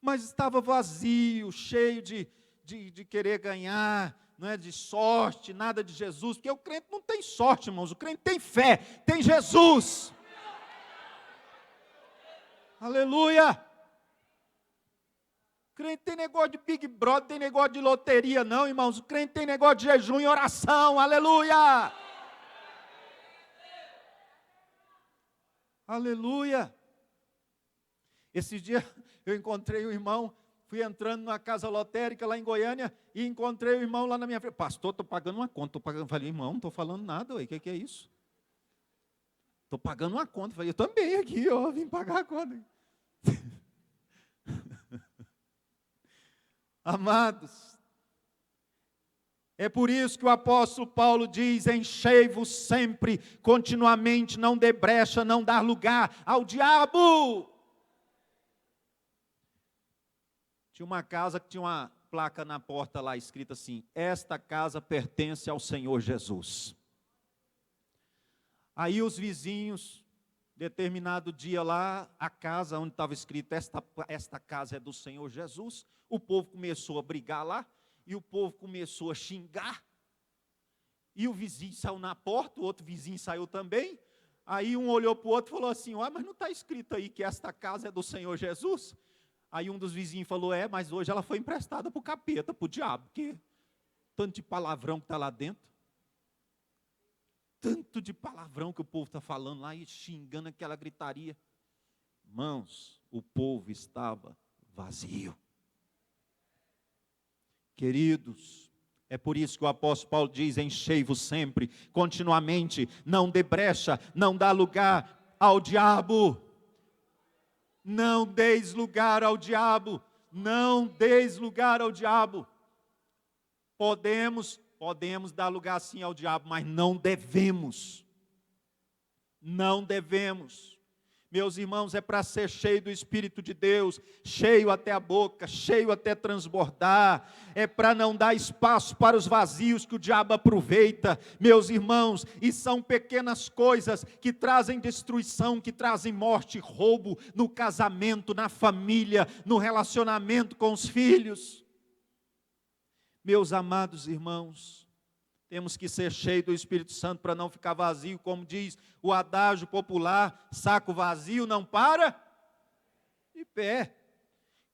Mas estava vazio, cheio de querer ganhar, não é de sorte, nada de Jesus. Porque o crente não tem sorte, irmãos. O crente tem fé, tem Jesus. Aleluia. O crente tem negócio de Big Brother, tem negócio de loteria, não, irmãos. O crente tem negócio de jejum e oração. Aleluia. Aleluia. Esse dia eu encontrei um irmão, fui entrando numa casa lotérica lá em Goiânia e encontrei o irmão lá na minha frente. Pastor, estou pagando uma conta. Falei, irmão, não estou falando nada, o que é isso? Estou pagando uma conta. Falei, eu também aqui, vim pagar a conta. Amados, é por isso que o apóstolo Paulo diz: enchei-vos sempre, continuamente, não dê brecha, não dar lugar ao diabo. Tinha uma casa que tinha uma placa na porta lá, escrita assim: esta casa pertence ao Senhor Jesus. Aí os vizinhos, determinado dia lá, a casa onde estava escrito, esta casa é do Senhor Jesus, o povo começou a brigar lá, e o povo começou a xingar, e o vizinho saiu na porta, o outro vizinho saiu também, aí um olhou para o outro e falou assim: mas não está escrito aí que esta casa é do Senhor Jesus? Aí um dos vizinhos falou: mas hoje ela foi emprestada para o capeta, para o diabo, porque tanto de palavrão que está lá dentro, tanto de palavrão que o povo está falando lá e xingando aquela gritaria. Irmãos, o povo estava vazio. Queridos, é por isso que o apóstolo Paulo diz: enchei-vos sempre, continuamente, não dê brecha, não dá lugar ao diabo. Não deis lugar ao diabo, não deis lugar ao diabo. Podemos dar lugar sim ao diabo, mas não devemos. Não devemos. Meus irmãos, é para ser cheio do Espírito de Deus, cheio até a boca, cheio até transbordar, é para não dar espaço para os vazios que o diabo aproveita, meus irmãos, e são pequenas coisas que trazem destruição, que trazem morte, roubo no casamento, na família, no relacionamento com os filhos. Meus amados irmãos, temos que ser cheios do Espírito Santo para não ficar vazio, como diz o adágio popular: saco vazio não para de pé.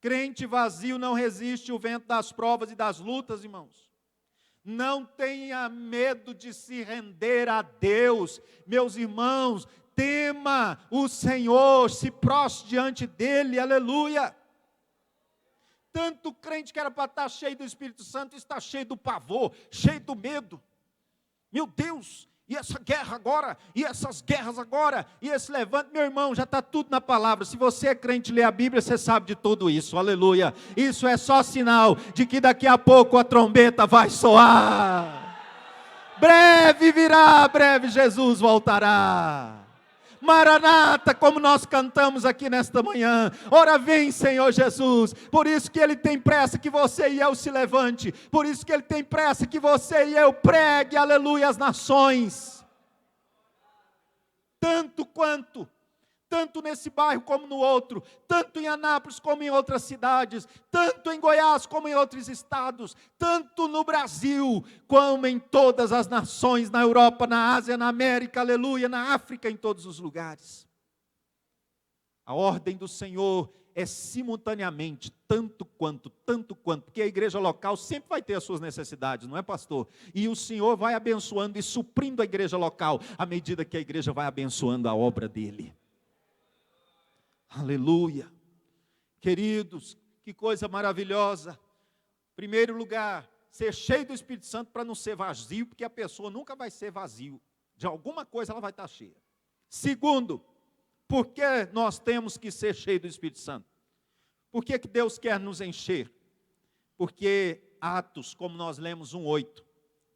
Crente vazio não resiste o vento das provas e das lutas, irmãos. Não tenha medo de se render a Deus, meus irmãos. Tema o Senhor, se prostre diante dEle, aleluia. Tanto crente que era para estar cheio do Espírito Santo, está cheio do pavor, cheio do medo. Meu Deus, e essa guerra agora, e essas guerras agora, e esse levante, meu irmão, já está tudo na palavra. Se você é crente e lê a Bíblia, você sabe de tudo isso, aleluia. Isso é só sinal de que daqui a pouco a trombeta vai soar. Breve virá, breve Jesus voltará. Maranata, como nós cantamos aqui nesta manhã, ora vem Senhor Jesus. Por isso que Ele tem pressa que você e eu se levante, por isso que Ele tem pressa que você e eu pregue, aleluia, as nações, tanto nesse bairro como no outro, tanto em Anápolis como em outras cidades, tanto em Goiás como em outros estados, tanto no Brasil, como em todas as nações, na Europa, na Ásia, na América, aleluia, na África, em todos os lugares. A ordem do Senhor é simultaneamente, tanto quanto, porque a igreja local sempre vai ter as suas necessidades, não é, pastor? E o Senhor vai abençoando e suprindo a igreja local, à medida que a igreja vai abençoando a obra dele. Aleluia. Queridos, que coisa maravilhosa. Primeiro lugar, ser cheio do Espírito Santo para não ser vazio, porque a pessoa nunca vai ser vazio. De alguma coisa ela vai estar cheia. Segundo, por que nós temos que ser cheios do Espírito Santo? Por que Deus quer nos encher? Porque Atos, como nós lemos 1:8,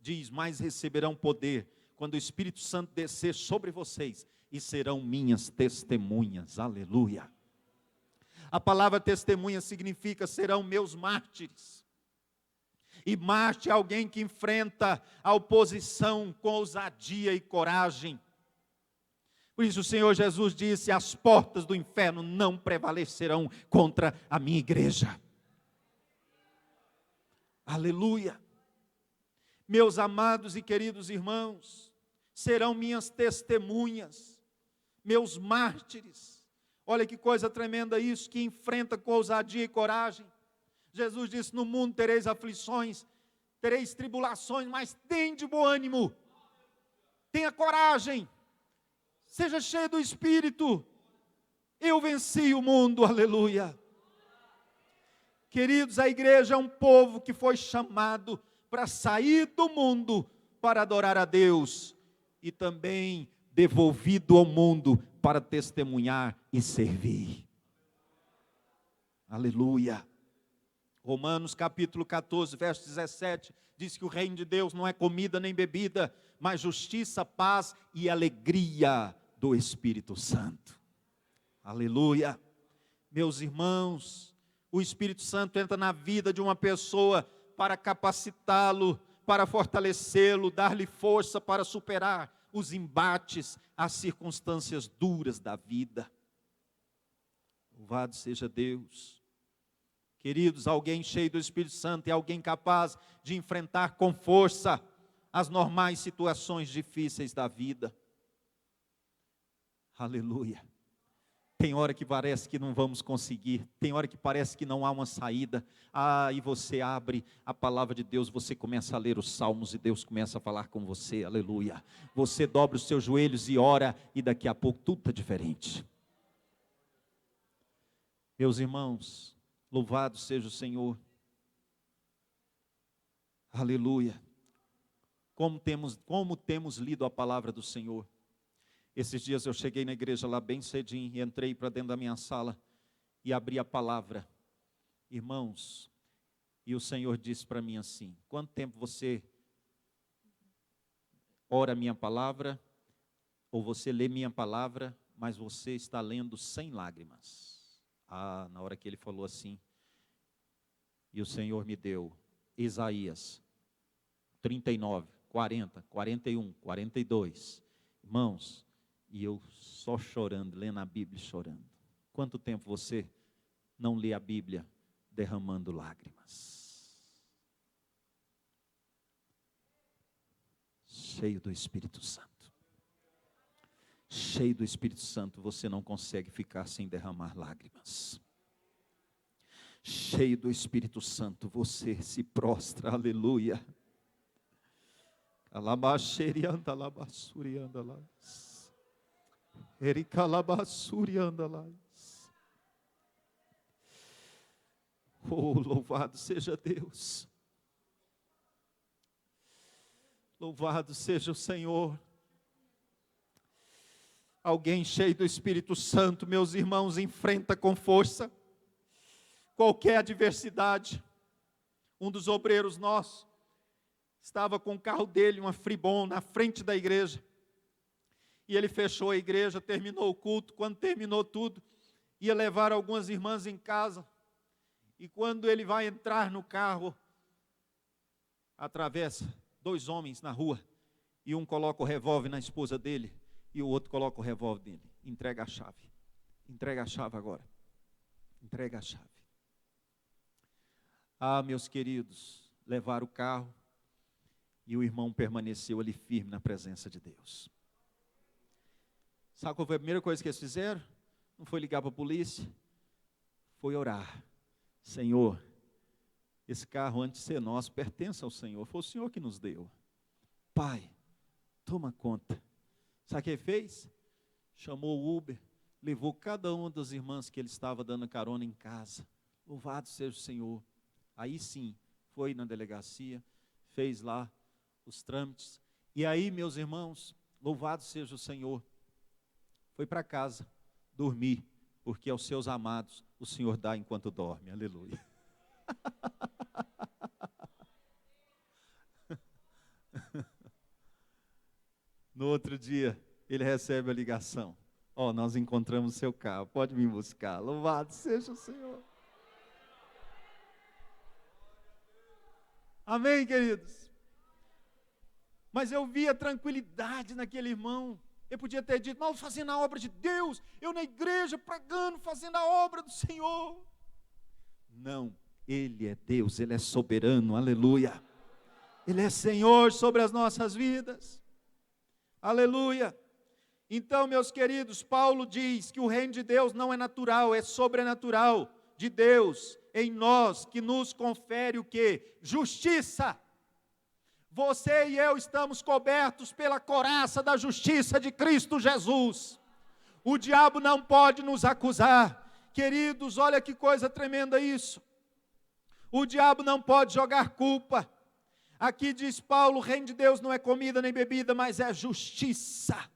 diz: mas receberão poder quando o Espírito Santo descer sobre vocês, e serão minhas testemunhas. Aleluia. A palavra testemunha significa serão meus mártires. E mártir é alguém que enfrenta a oposição com ousadia e coragem. Por isso o Senhor Jesus disse: as portas do inferno não prevalecerão contra a minha igreja. Aleluia. Meus amados e queridos irmãos, serão minhas testemunhas, meus mártires. Olha que coisa tremenda isso, que enfrenta com ousadia e coragem. Jesus disse: no mundo tereis aflições, tereis tribulações, mas tende bom ânimo, tenha coragem, seja cheio do Espírito, eu venci o mundo, aleluia. Queridos, a igreja é um povo que foi chamado para sair do mundo, para adorar a Deus, e também devolvido ao mundo para testemunhar e servir. Aleluia. Romanos capítulo 14, verso 17, diz que o reino de Deus não é comida nem bebida, mas justiça, paz e alegria do Espírito Santo. Aleluia. Meus irmãos, o Espírito Santo entra na vida de uma pessoa para capacitá-lo, para fortalecê-lo, dar-lhe força para superar os embates, as circunstâncias duras da vida. Louvado seja Deus. Queridos, alguém cheio do Espírito Santo é alguém capaz de enfrentar com força as normais situações difíceis da vida. Aleluia. Tem hora que parece que não vamos conseguir, tem hora que parece que não há uma saída. E você abre a palavra de Deus, você começa a ler os salmos e Deus começa a falar com você, aleluia. Você dobra os seus joelhos e ora, e daqui a pouco tudo está diferente. Meus irmãos, louvado seja o Senhor. Aleluia. Como temos lido a palavra do Senhor. Esses dias eu cheguei na igreja lá bem cedinho e entrei para dentro da minha sala e abri a palavra. Irmãos, e o Senhor disse para mim assim: quanto tempo você ora a minha palavra, ou você lê minha palavra, mas você está lendo sem lágrimas? Na hora que ele falou assim, e o Senhor me deu Isaías 39, 40, 41, 42. Irmãos, e eu só chorando, lendo a Bíblia e chorando. Quanto tempo você não lê a Bíblia derramando lágrimas? Cheio do Espírito Santo. Cheio do Espírito Santo, você não consegue ficar sem derramar lágrimas. Cheio do Espírito Santo, você se prostra, aleluia. Alabaxerianda, alabassurianda lá. Ericalabassurianda lá. Oh, louvado seja Deus. Louvado seja o Senhor. Alguém cheio do Espírito Santo, meus irmãos, enfrenta com força qualquer adversidade. Um dos obreiros nossos estava com o carro dele, uma Fribon, na frente da igreja. E ele fechou a igreja, terminou o culto. Quando terminou tudo, ia levar algumas irmãs em casa. E quando ele vai entrar no carro, atravessa 2 homens na rua. E um coloca o revólver na esposa dele, e o outro coloca o revólver dele. Entrega a chave. Entrega a chave agora. Entrega a chave. Meus queridos, levaram o carro. E o irmão permaneceu ali firme na presença de Deus. Sabe qual foi a primeira coisa que eles fizeram? Não foi ligar para a polícia. foi orar. Senhor, esse carro antes de ser nosso pertence ao Senhor, foi o Senhor que nos deu. Pai, toma conta. Sabe o que ele fez? Chamou o Uber, levou cada uma das irmãs que ele estava dando carona em casa. Louvado seja o Senhor. Aí sim, foi na delegacia, fez lá os trâmites. E aí, meus irmãos, louvado seja o Senhor, foi para casa dormir, porque aos seus amados o Senhor dá enquanto dorme. Aleluia. No outro dia, ele recebe a ligação. Ó, nós encontramos o seu carro, pode vir buscar. Louvado seja o Senhor. Amém, queridos? Mas eu vi a tranquilidade naquele irmão. Eu podia ter dito, mas fazendo a obra de Deus, eu na igreja pregando, fazendo a obra do Senhor. Não, Ele é Deus, Ele é soberano, aleluia. Ele é Senhor sobre as nossas vidas, aleluia. Então, meus queridos, Paulo diz que o reino de Deus não é natural, é sobrenatural, de Deus em nós, que nos confere o quê? Justiça. Você e eu estamos cobertos pela couraça da justiça de Cristo Jesus. O diabo não pode nos acusar. Queridos, olha que coisa tremenda isso. O diabo não pode jogar culpa. Aqui diz Paulo, o reino de Deus não é comida nem bebida, mas é justiça.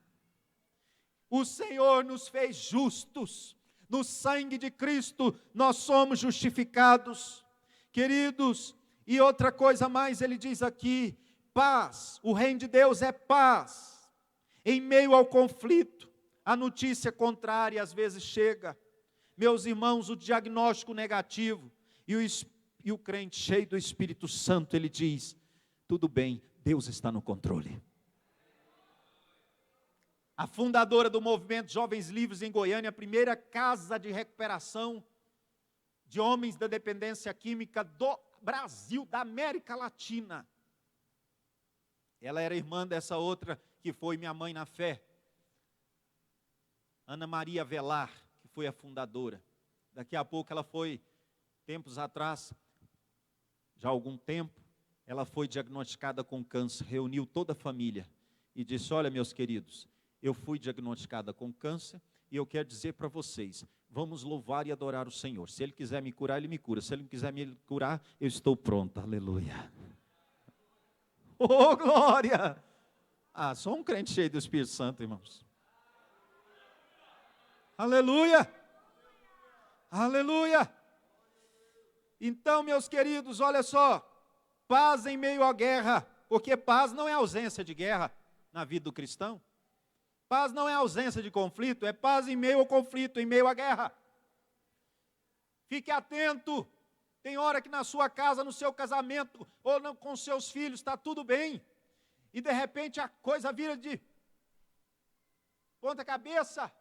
O Senhor nos fez justos. No sangue de Cristo nós somos justificados. Queridos, e outra coisa mais ele diz aqui, paz, o reino de Deus é paz. Em meio ao conflito, a notícia contrária às vezes chega. Meus irmãos, o diagnóstico negativo e o crente cheio do Espírito Santo, ele diz, tudo bem, Deus está no controle. A fundadora do movimento Jovens Livres em Goiânia, a primeira casa de recuperação de homens da dependência química do Brasil, da América Latina. Ela era irmã dessa outra que foi minha mãe na fé, Ana Maria Velar, que foi a fundadora. Daqui a pouco ela foi, tempos atrás, já há algum tempo, ela foi diagnosticada com câncer, reuniu toda a família e disse, olha meus queridos, eu fui diagnosticada com câncer e eu quero dizer para vocês, vamos louvar e adorar o Senhor. Se Ele quiser me curar, Ele me cura. Se Ele não quiser me curar, eu estou pronta. Aleluia. Oh, glória! Ah, sou um crente cheio do Espírito Santo, irmãos. Aleluia! Aleluia! Então, meus queridos, olha só, paz em meio à guerra, porque paz não é ausência de guerra na vida do cristão. Paz não é ausência de conflito, é paz em meio ao conflito, em meio à guerra. Fique atento, tem hora que na sua casa, no seu casamento, ou não, com seus filhos, está tudo bem, e de repente a coisa vira de ponta cabeça,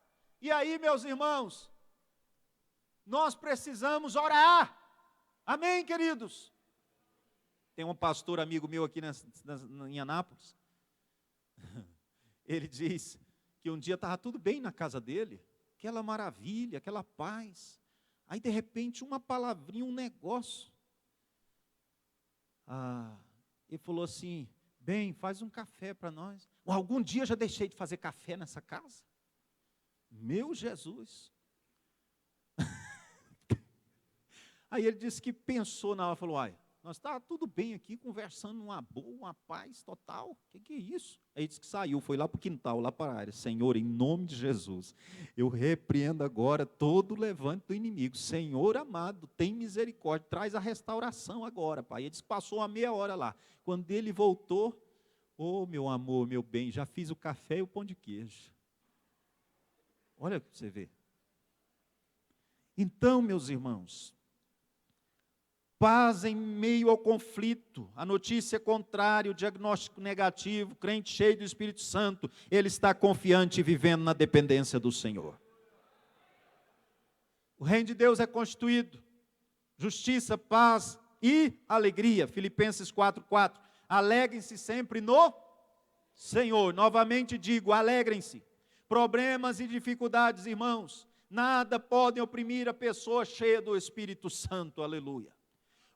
e aí, meus irmãos, nós precisamos orar, amém, queridos? Tem um pastor amigo meu aqui em Anápolis, ele diz que um dia estava tudo bem na casa dele, aquela maravilha, aquela paz, aí de repente uma palavrinha, um negócio, ele falou assim, bem, faz um café para nós. Algum dia já deixei de fazer café nessa casa? Meu Jesus! Aí ele disse que pensou na hora, falou, nós estávamos tudo bem aqui, conversando numa boa, uma paz total, o que é isso? Aí disse que saiu, foi lá para o quintal, lá para a área, Senhor, em nome de Jesus, eu repreendo agora todo o levante do inimigo, Senhor amado, tem misericórdia, traz a restauração agora, Pai. Ele disse que passou uma meia hora lá, quando ele voltou, meu amor, meu bem, já fiz o café e o pão de queijo. Olha para você ver. Então, meus irmãos, paz em meio ao conflito, a notícia contrária, o diagnóstico negativo, crente cheio do Espírito Santo, ele está confiante e vivendo na dependência do Senhor. O reino de Deus é constituído, justiça, paz e alegria, Filipenses 4:4, alegrem-se sempre no Senhor, novamente digo, alegrem-se. Problemas e dificuldades, irmãos, Nada pode oprimir a pessoa cheia do Espírito Santo, aleluia.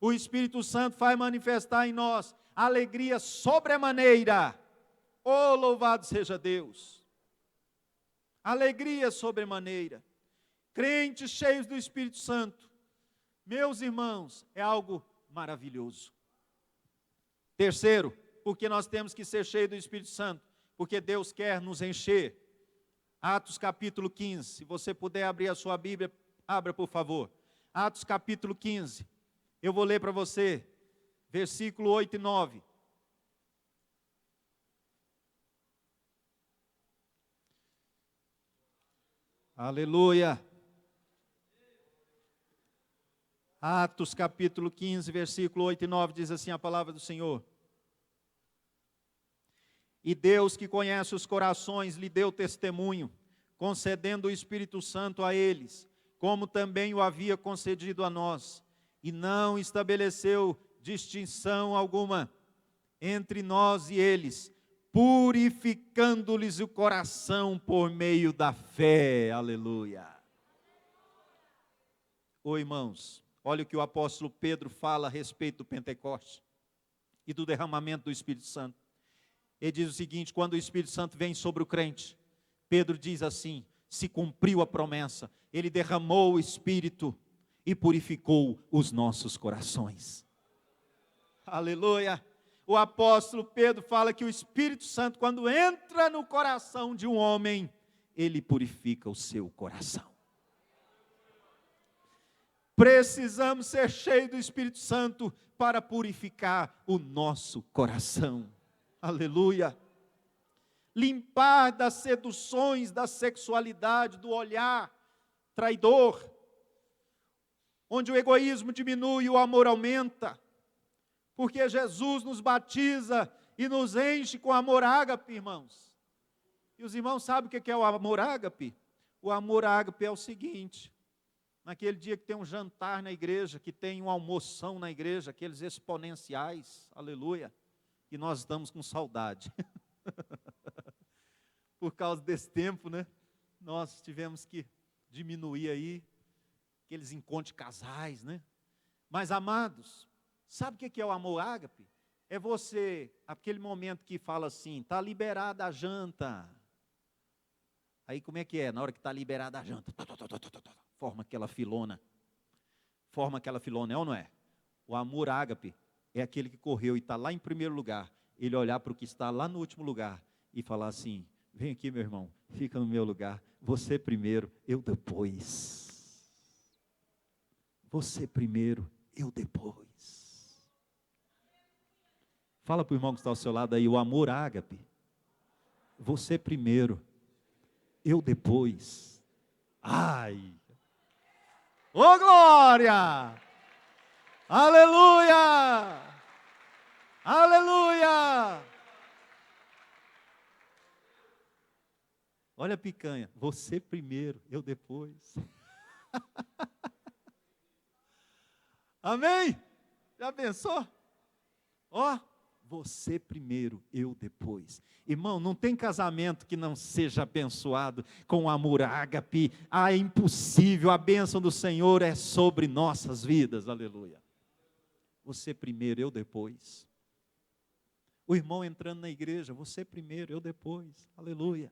O Espírito Santo faz manifestar em nós alegria sobremaneira. Oh, louvado seja Deus! Alegria sobremaneira. Crentes cheios do Espírito Santo, meus irmãos, é algo maravilhoso. Terceiro, porque nós temos que ser cheios do Espírito Santo, porque Deus quer nos encher. Atos capítulo 15, se você puder abrir a sua Bíblia, abra por favor. Atos capítulo 15, eu vou ler para você, versículo 8 e 9. Aleluia. Atos capítulo 15, versículo 8 e 9, diz assim a palavra do Senhor. E Deus, que conhece os corações, lhe deu testemunho, concedendo o Espírito Santo a eles, como também o havia concedido a nós, e não estabeleceu distinção alguma entre nós e eles, purificando-lhes o coração por meio da fé. Aleluia. Ô irmãos, olha o que o apóstolo Pedro fala a respeito do Pentecoste e do derramamento do Espírito Santo. Ele diz o seguinte: quando o Espírito Santo vem sobre o crente, Pedro diz assim: se cumpriu a promessa, ele derramou o Espírito e purificou os nossos corações. Aleluia. O apóstolo Pedro fala que o Espírito Santo, quando entra no coração de um homem, ele purifica o seu coração. Precisamos ser cheios do Espírito Santo para purificar o nosso coração. Aleluia. Limpar das seduções, da sexualidade, do olhar traidor, onde o egoísmo diminui e o amor aumenta, porque Jesus nos batiza e nos enche com amor ágape, irmãos. E os irmãos sabem o que é o amor ágape? O amor ágape é o seguinte: naquele dia que tem um jantar na igreja, que tem uma almoção na igreja, aqueles exponenciais, aleluia, e nós estamos com saudade. Por causa desse tempo, né? Nós tivemos que diminuir aí, aqueles encontros de casais, né? Mas, amados, sabe o que é o amor ágape? É você, aquele momento que fala assim, está liberada a janta. Aí como é que é? Na hora que está liberada a janta, forma aquela filona. É ou não é? O amor ágape é aquele que correu e está lá em primeiro lugar. Ele olhar para o que está lá no último lugar e falar assim: vem aqui, meu irmão, fica no meu lugar. Você primeiro, eu depois. Você primeiro, eu depois. Fala para o irmão que está ao seu lado aí, o amor ágape. Você primeiro, eu depois. Ai! Ô glória! Aleluia! Aleluia! Olha a picanha, você primeiro, eu depois. Amém? Já pensou? Ó, você primeiro, eu depois. Irmão, não tem casamento que não seja abençoado com o amor ágape. É impossível, a bênção do Senhor é sobre nossas vidas, aleluia. Você primeiro, eu depois. O irmão entrando na igreja, você primeiro, eu depois, aleluia.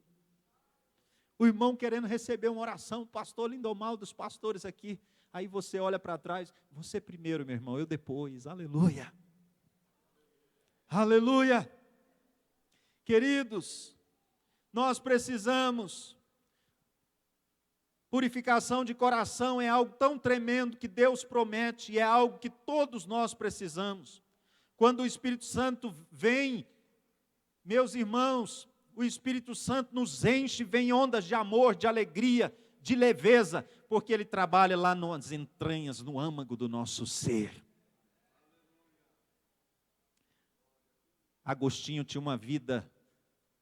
O irmão querendo receber uma oração, o pastor Lindomar, dos pastores aqui, aí você olha para trás, você primeiro, meu irmão, eu depois, aleluia. Aleluia. Queridos, nós precisamos, purificação de coração é algo tão tremendo que Deus promete, e é algo que todos nós precisamos. Quando o Espírito Santo vem, meus irmãos, o Espírito Santo nos enche, vem ondas de amor, de alegria, de leveza, porque Ele trabalha lá nas entranhas, no âmago do nosso ser. Agostinho tinha uma vida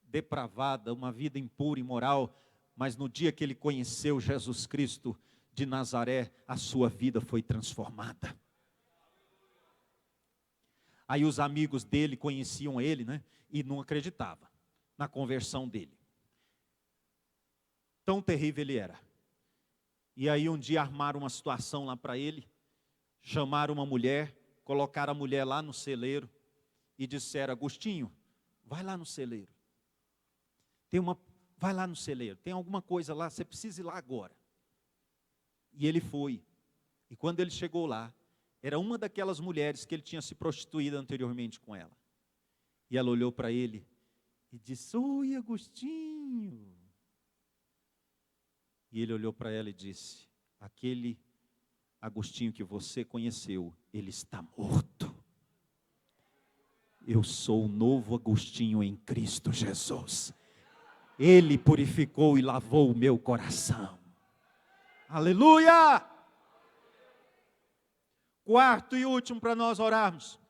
depravada, uma vida impura, imoral, mas no dia que ele conheceu Jesus Cristo de Nazaré, a sua vida foi transformada. Aí os amigos dele conheciam ele, né? E não acreditavam na conversão dele. Tão terrível ele era. E aí um dia armaram uma situação lá para ele, chamaram uma mulher, colocaram a mulher lá no celeiro e disseram: Agostinho, vai lá no celeiro. Vai lá no celeiro, tem alguma coisa lá, você precisa ir lá agora. E ele foi. E quando ele chegou lá, era uma daquelas mulheres que ele tinha se prostituído anteriormente com ela. E ela olhou para ele e disse: Oi, Agostinho. E ele olhou para ela e disse: aquele Agostinho que você conheceu, ele está morto. Eu sou o novo Agostinho em Cristo Jesus. Ele purificou e lavou o meu coração. Aleluia! Quarto e último para nós orarmos.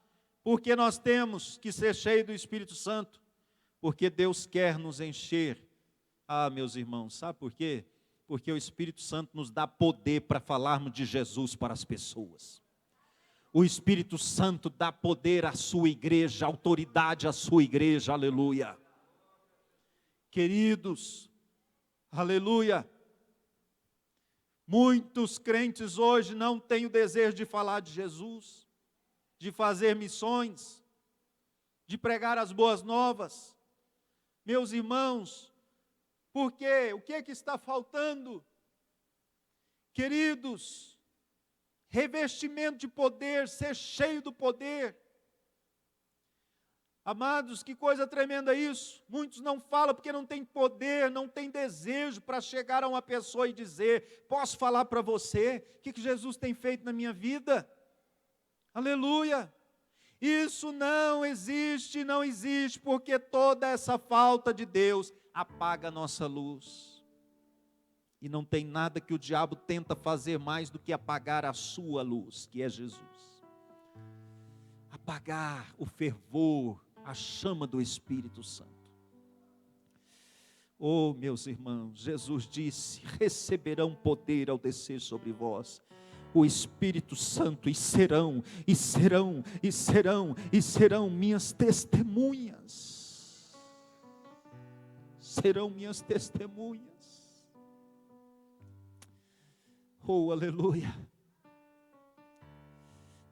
Porque nós temos que ser cheios do Espírito Santo. Porque Deus quer nos encher. Ah, meus irmãos, sabe por quê? Porque o Espírito Santo nos dá poder para falarmos de Jesus para as pessoas. O Espírito Santo dá poder à sua igreja, autoridade à sua igreja, aleluia. Queridos, aleluia. Muitos crentes hoje não têm o desejo de falar de Jesus, de fazer missões, de pregar as boas novas. Meus irmãos, por quê? O que é que está faltando? Queridos, revestimento de poder, ser cheio do poder. Amados, que coisa tremenda isso. Muitos não falam porque não tem poder, não tem desejo para chegar a uma pessoa e dizer: posso falar para você o que Jesus tem feito na minha vida? Aleluia. Isso não existe, porque toda essa falta de Deus apaga a nossa luz. E não tem nada que o diabo tenta fazer mais do que apagar a sua luz, que é Jesus. Apagar o fervor, a chama do Espírito Santo. Oh, meus irmãos, Jesus disse: receberão poder ao descer sobre vós o Espírito Santo, e serão minhas testemunhas. Serão minhas testemunhas. Oh, aleluia.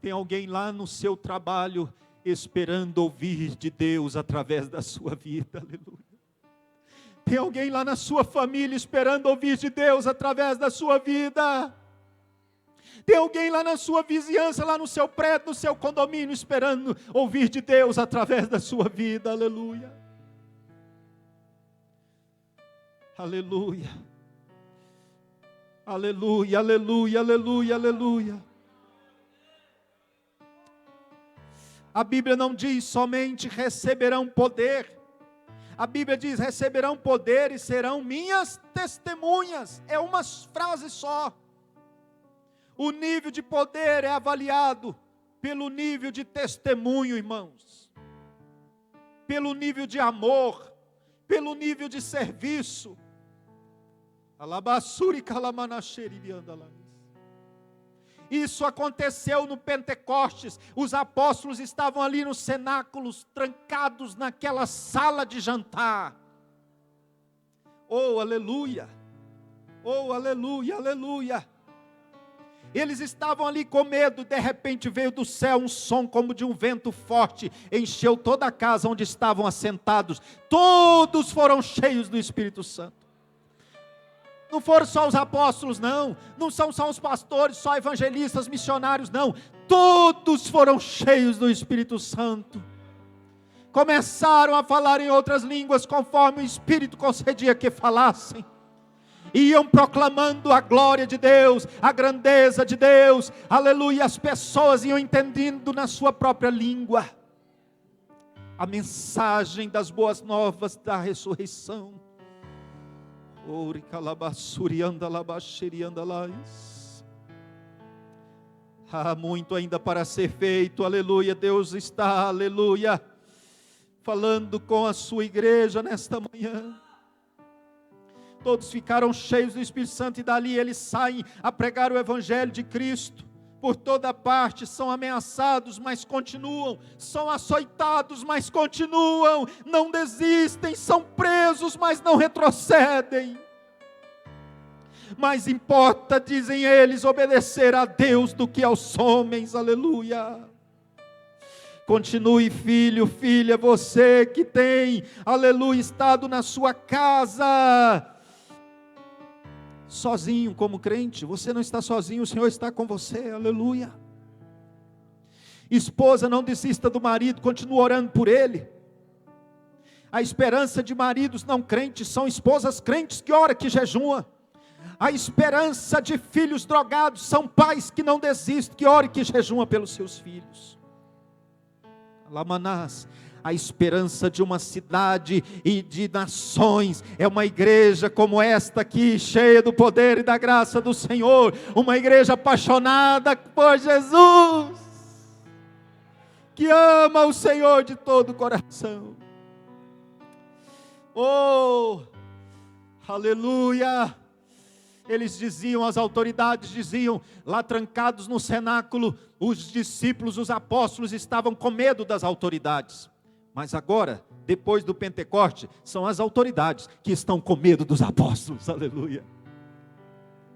Tem alguém lá no seu trabalho esperando ouvir de Deus através da sua vida, aleluia. Tem alguém lá na sua família esperando ouvir de Deus através da sua vida. Tem alguém lá na sua vizinhança, lá no seu prédio, no seu condomínio, esperando ouvir de Deus através da sua vida, aleluia. Aleluia. Aleluia, aleluia, aleluia, aleluia. A Bíblia não diz somente receberão poder. A Bíblia diz: receberão poder e serão minhas testemunhas. É uma frase só. O nível de poder é avaliado pelo nível de testemunho, irmãos. Pelo nível de amor, pelo nível de serviço. Isso aconteceu no Pentecostes. Os apóstolos estavam ali nos cenáculos, trancados naquela sala de jantar. Oh, aleluia! Oh, aleluia, aleluia! Eles estavam ali com medo. De repente veio do céu um som como de um vento forte, encheu toda a casa onde estavam assentados. Todos foram cheios do Espírito Santo. Não foram só os apóstolos, não são só os pastores, só evangelistas, missionários, não. Todos foram cheios do Espírito Santo. Começaram a falar em outras línguas, conforme o Espírito concedia que falassem. Iam proclamando a glória de Deus, a grandeza de Deus, aleluia. As pessoas iam entendendo na sua própria língua a mensagem das boas novas da ressurreição. Há muito ainda para ser feito, aleluia. Deus está, aleluia, falando com a sua igreja nesta manhã. Todos ficaram cheios do Espírito Santo e dali eles saem a pregar o Evangelho de Cristo. Por toda parte são ameaçados, mas continuam. São açoitados, mas continuam. Não desistem, são presos, mas não retrocedem. Mais importa, dizem eles, obedecer a Deus do que aos homens. Aleluia. Continue, filho, filha, você que tem, aleluia, estado na sua casa sozinho como crente. Você não está sozinho, o Senhor está com você. Aleluia. Esposa, não desista do marido, continue orando por ele. A esperança de maridos não crentes são esposas crentes que oram, que jejuam. A esperança de filhos drogados são pais que não desistem, que oram e que jejuam pelos seus filhos. Lamanás, a esperança de uma cidade e de nações é uma igreja como esta aqui, cheia do poder e da graça do Senhor, uma igreja apaixonada por Jesus, que ama o Senhor de todo o coração. Oh, aleluia. Eles diziam, as autoridades diziam, lá trancados no cenáculo, os discípulos, os apóstolos estavam com medo das autoridades. Mas agora, depois do Pentecoste, são as autoridades que estão com medo dos apóstolos. Aleluia.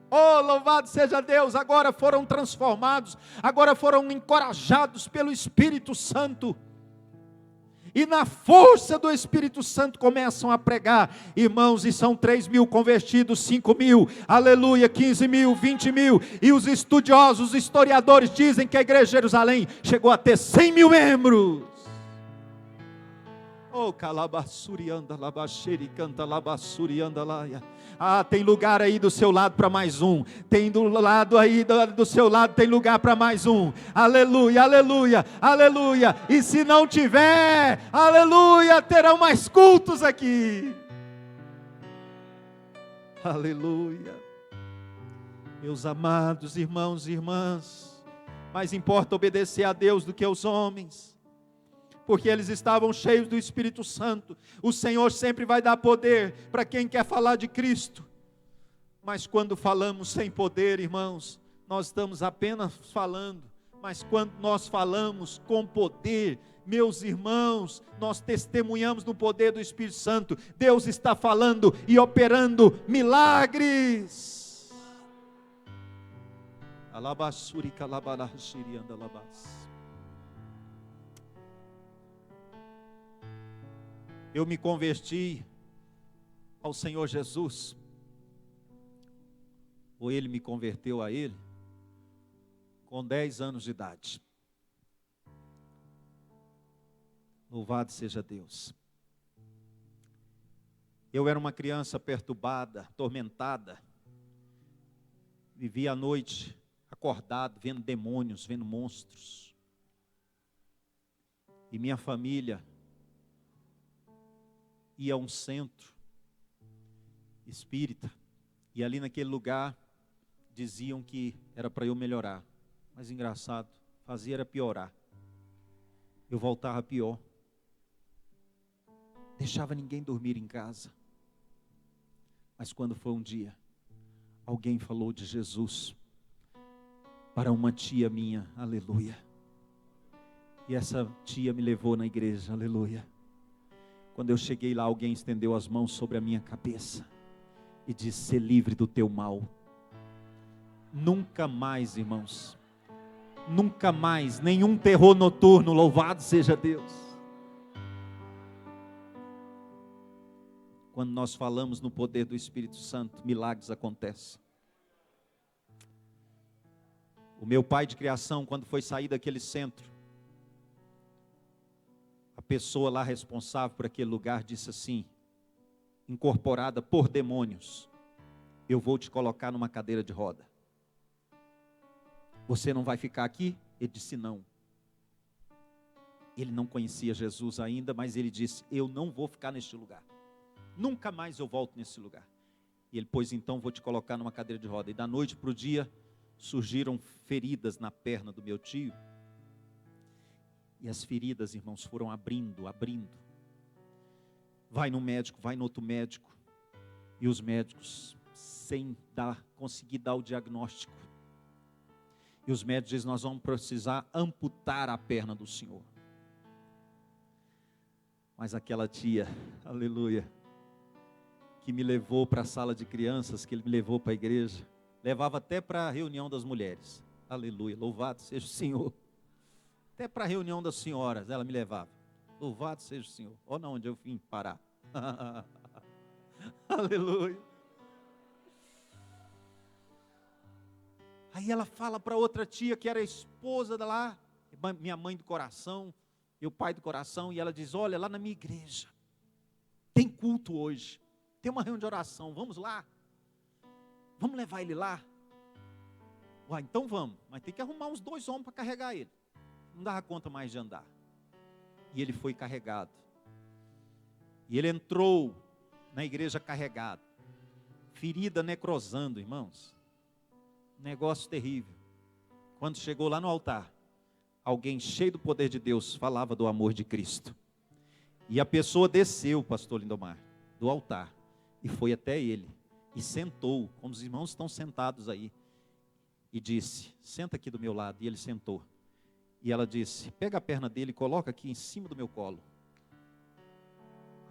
Oh, louvado seja Deus, agora foram transformados, agora foram encorajados pelo Espírito Santo. E na força do Espírito Santo começam a pregar, irmãos, e são 3.000 convertidos, 5.000, aleluia, 15.000, 20.000, e os estudiosos, os historiadores dizem que a igreja de Jerusalém chegou a ter 100.000 membros. Oh, calabassurianda, labaxeri, canta, labassurianda, laia. Ah, tem lugar aí do seu lado para mais um. Tem do lado aí do seu lado, tem lugar para mais um. Aleluia, aleluia, aleluia. E se não tiver, aleluia, terão mais cultos aqui. Aleluia. Meus amados irmãos e irmãs, mais importa obedecer a Deus do que aos homens, porque eles estavam cheios do Espírito Santo. O Senhor sempre vai dar poder para quem quer falar de Cristo, mas quando falamos sem poder, irmãos, nós estamos apenas falando. Mas quando nós falamos com poder, meus irmãos, nós testemunhamos no poder do Espírito Santo. Deus está falando e operando milagres. Alabassuri calabalashiri andalabas. Eu me converti ao Senhor Jesus, ou Ele me converteu a Ele, com 10 anos de idade. Louvado seja Deus. Eu era uma criança perturbada, atormentada, vivia à noite acordado, vendo demônios, vendo monstros. E minha família ia a um centro espírita, e ali naquele lugar diziam que era para eu melhorar, mas engraçado, fazia era piorar. Eu voltava pior, deixava ninguém dormir em casa. Mas quando foi um dia, alguém falou de Jesus para uma tia minha, aleluia, e essa tia me levou na igreja, aleluia. Quando eu cheguei lá, alguém estendeu as mãos sobre a minha cabeça e disse: "Ser livre do teu mal." Nunca mais, irmãos, nunca mais, nenhum terror noturno, louvado seja Deus. Quando nós falamos no poder do Espírito Santo, milagres acontecem. O meu pai de criação, quando foi sair daquele centro, a pessoa lá responsável por aquele lugar disse assim, incorporada por demônios: "Eu vou te colocar numa cadeira de roda. Você não vai ficar aqui?" Ele disse não. Ele não conhecia Jesus ainda, mas ele disse: "Eu não vou ficar neste lugar. Nunca mais eu volto nesse lugar." E ele: "Pois então vou te colocar numa cadeira de roda." E da noite para o dia surgiram feridas na perna do meu tio. E as feridas, irmãos, foram abrindo. Vai no médico, vai no outro médico. E os médicos, sem conseguir dar o diagnóstico. E os médicos dizem: "Nós vamos precisar amputar a perna do senhor." Mas aquela tia, aleluia, que me levou para a sala de crianças, que ele me levou para a igreja. Levava até para a reunião das mulheres. Aleluia, louvado seja o Senhor. Até para a reunião das senhoras, ela me levava. Louvado seja o Senhor. Olha onde eu vim parar. Aleluia. Aí ela fala para outra tia, que era a esposa da lá, minha mãe do coração, e o pai do coração, e ela diz: olha, lá na minha igreja, tem culto hoje, tem uma reunião de oração, vamos lá? Vamos levar ele lá? Uai, então vamos, mas tem que arrumar uns 2 homens para carregar ele. Não dava conta mais de andar. E ele foi carregado. E ele entrou na igreja carregado. Ferida necrosando, irmãos. Negócio terrível. Quando chegou lá no altar, alguém cheio do poder de Deus falava do amor de Cristo. E a pessoa desceu, pastor Lindomar, do altar, e foi até ele, e sentou, como os irmãos estão sentados aí, e disse: senta aqui do meu lado. E ele sentou. E ela disse: pega a perna dele e coloca aqui em cima do meu colo.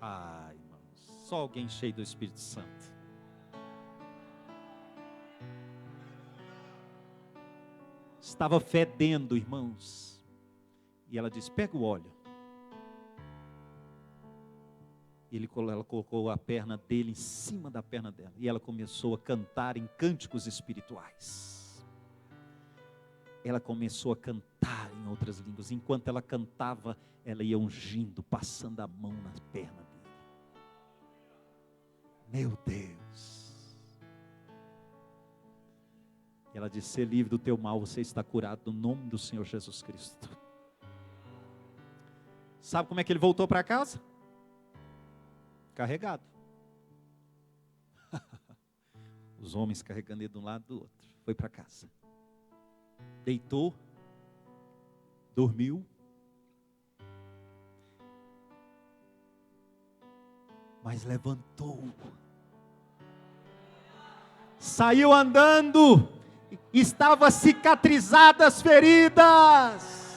Ah, irmãos, só alguém cheio do Espírito Santo. Estava fedendo, irmãos. E ela disse: pega o óleo. Ela colocou a perna dele em cima da perna dela. E ela começou a cantar em cânticos espirituais. Ela começou a cantar em outras línguas. Enquanto ela cantava, ela ia ungindo, passando a mão na perna dele. Meu Deus. E ela disse: ser livre do teu mal, você está curado no nome do Senhor Jesus Cristo. Sabe como é que ele voltou para casa? Carregado. Os homens carregando ele de um lado e do outro. Foi para casa. Deitou. Dormiu. Mas levantou. Saiu andando. Estava cicatrizadas as feridas.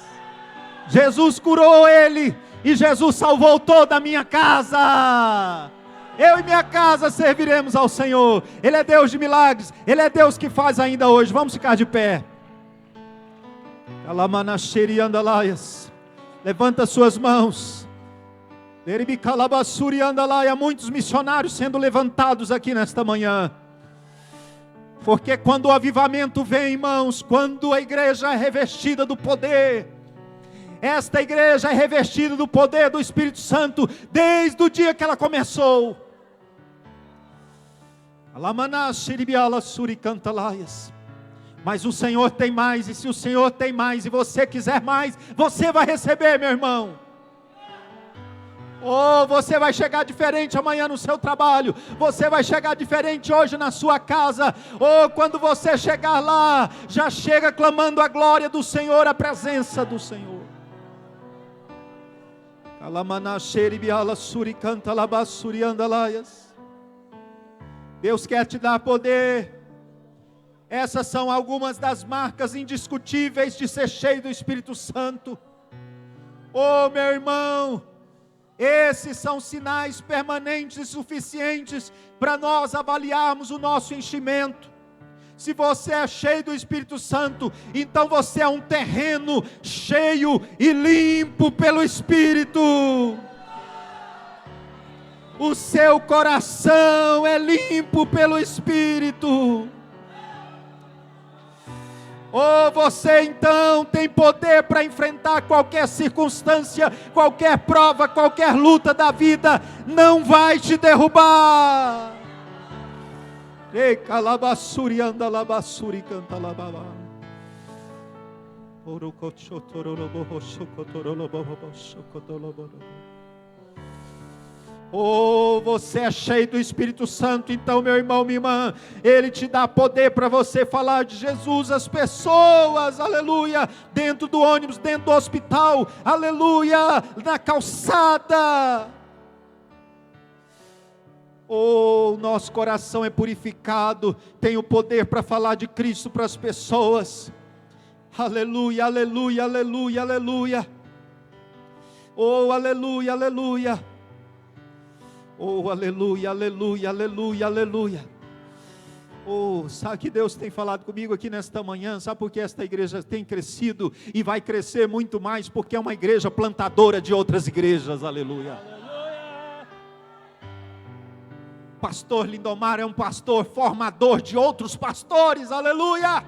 Jesus curou ele. E Jesus salvou toda a minha casa. Eu e minha casa serviremos ao Senhor. Ele é Deus de milagres. Ele é Deus que faz ainda hoje. Vamos ficar de pé. Levanta suas mãos. Há muitos missionários sendo levantados aqui nesta manhã. Porque quando o avivamento vem, irmãos, quando a igreja é revestida do poder, esta igreja é revestida do poder do Espírito Santo, desde o dia que ela começou. Mas o Senhor tem mais, e se o Senhor tem mais, e você quiser mais, você vai receber, meu irmão. Oh, você vai chegar diferente amanhã no seu trabalho. Você vai chegar diferente hoje na sua casa. Oh, quando você chegar lá, já chega clamando a glória do Senhor, a presença do Senhor. Deus quer te dar poder. Essas são algumas das marcas indiscutíveis de ser cheio do Espírito Santo. Oh, meu irmão, esses são sinais permanentes e suficientes para nós avaliarmos o nosso enchimento. Se você é cheio do Espírito Santo, então você é um terreno cheio e limpo pelo Espírito. O seu coração é limpo pelo Espírito. Oh, você então tem poder para enfrentar qualquer circunstância, qualquer prova, qualquer luta da vida. Não vai te derrubar. Ei, calabassuri anda labassuri canta lababa. Oh, você é cheio do Espírito Santo, então, meu irmão, minha irmã, Ele te dá poder para você falar de Jesus às pessoas, aleluia, dentro do ônibus, dentro do hospital, aleluia, na calçada. Oh, nosso coração é purificado, tem o poder para falar de Cristo para as pessoas, aleluia, aleluia, aleluia, aleluia. Oh, aleluia, aleluia. Oh, aleluia, aleluia, aleluia, aleluia. Oh, sabe que Deus tem falado comigo aqui nesta manhã? Sabe por que esta igreja tem crescido e vai crescer muito mais? Porque é uma igreja plantadora de outras igrejas, aleluia. Pastor Lindomar é um pastor formador de outros pastores, aleluia.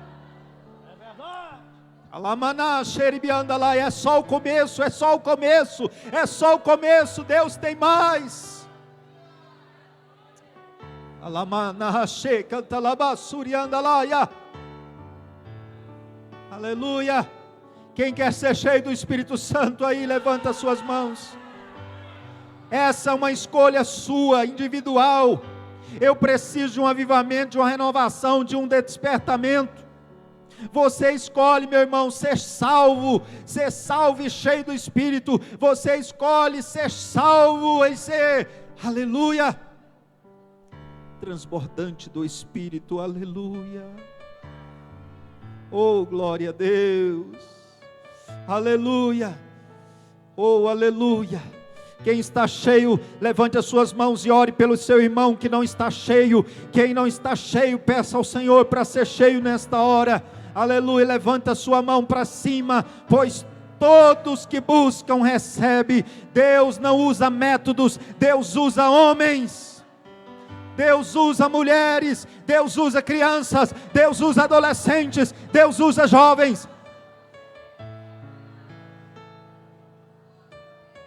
Alamaná, xeribiandalá, é só o começo, é só o começo, é só o começo, Deus tem mais. Alamaná, xe, cantalabá, suriandalaia. Aleluia. Quem quer ser cheio do Espírito Santo aí, levanta suas mãos. Essa é uma escolha sua, individual. Eu preciso de um avivamento, de uma renovação, de um despertamento. Você escolhe, meu irmão, ser salvo e cheio do Espírito. Você escolhe ser salvo e ser, aleluia, transbordante do Espírito, aleluia. Oh, glória a Deus, aleluia, oh, aleluia. Quem está cheio, levante as suas mãos e ore pelo seu irmão que não está cheio. Quem não está cheio, peça ao Senhor para ser cheio nesta hora. Aleluia, levanta a sua mão para cima, pois todos que buscam recebem. Deus não usa métodos, Deus usa homens. Deus usa mulheres, Deus usa crianças, Deus usa adolescentes, Deus usa jovens.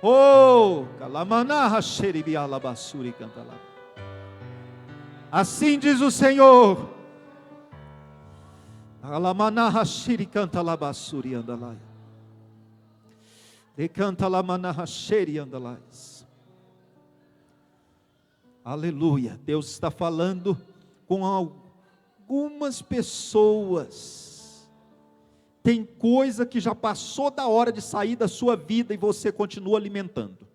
Oh, assim diz o Senhor. Aleluia. Deus está falando com algumas pessoas. Tem coisa que já passou da hora de sair da sua vida e você continua alimentando.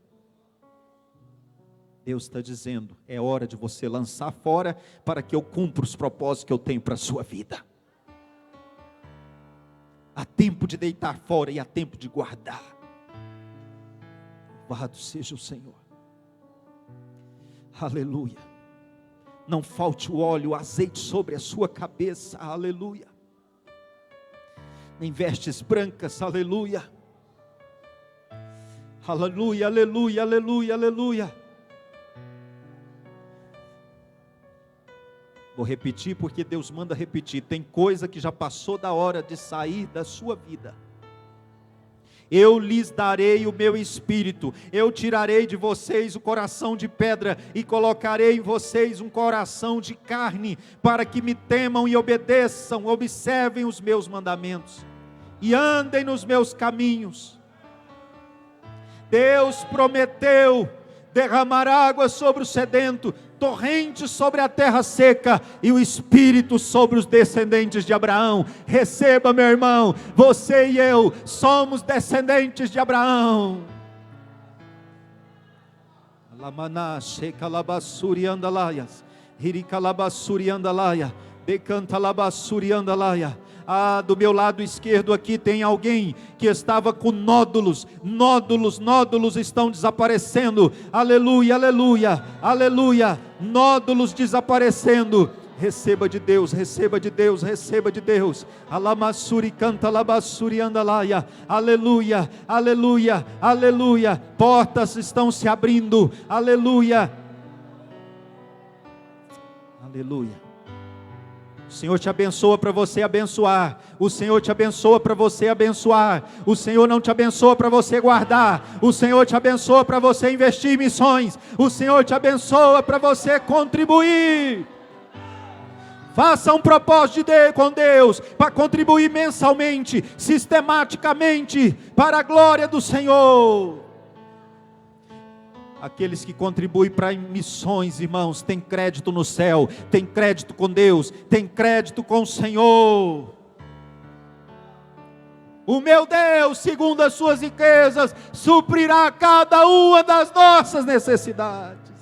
Deus está dizendo, é hora de você lançar fora para que eu cumpra os propósitos que eu tenho para a sua vida. Há tempo de deitar fora e há tempo de guardar. Louvado seja o Senhor. Aleluia. Não falte o óleo, o azeite sobre a sua cabeça, aleluia. Nem vestes brancas, aleluia. Aleluia, aleluia, aleluia, aleluia. Vou repetir porque Deus manda repetir. Tem coisa que já passou da hora de sair da sua vida. Eu lhes darei o meu espírito, eu tirarei de vocês o coração de pedra e colocarei em vocês um coração de carne, para que me temam e obedeçam, observem os meus mandamentos e andem nos meus caminhos. Deus prometeu derramar água sobre o sedento, torrentes sobre a terra seca, e o Espírito sobre os descendentes de Abraão. Receba, meu irmão, você e eu somos descendentes de Abraão. Alamanache calabasuri andalaias, hiricalabasuri andalaia, decantalabasuri andalaia. Ah, do meu lado esquerdo aqui tem alguém que estava com nódulos estão desaparecendo, aleluia, aleluia, aleluia, nódulos desaparecendo. Receba de Deus, receba de Deus, receba de Deus. Alamassuri canta labassuri andalaia, aleluia, aleluia, aleluia. Portas estão se abrindo, aleluia, aleluia. O Senhor te abençoa para você abençoar. O Senhor te abençoa para você abençoar. O Senhor não te abençoa para você guardar. O Senhor te abençoa para você investir em missões. O Senhor te abençoa para você contribuir. Faça um propósito com Deus para contribuir mensalmente, sistematicamente, para a glória do Senhor. Aqueles que contribuem para missões, irmãos, tem crédito no céu, tem crédito com Deus, tem crédito com o Senhor. O meu Deus, segundo as suas riquezas, suprirá cada uma das nossas necessidades.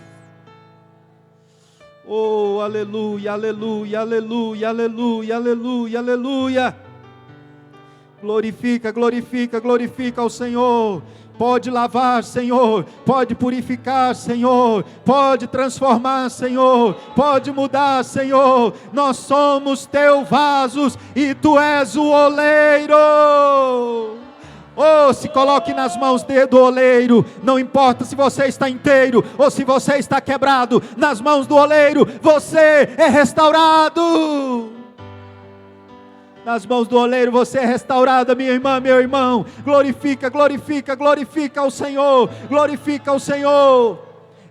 Oh, aleluia, aleluia, aleluia, aleluia, aleluia, aleluia. Glorifica, glorifica, glorifica ao Senhor. pode lavar, Senhor, pode purificar, Senhor, pode transformar, Senhor, pode mudar, Senhor. Nós somos teus vasos e tu és o oleiro. Oh, se coloque nas mãos do oleiro, não importa se você está inteiro ou se você está quebrado, nas mãos do oleiro você é restaurado. Nas mãos do oleiro você é restaurada, minha irmã, meu irmão. Glorifica, glorifica, glorifica ao Senhor, glorifica ao Senhor.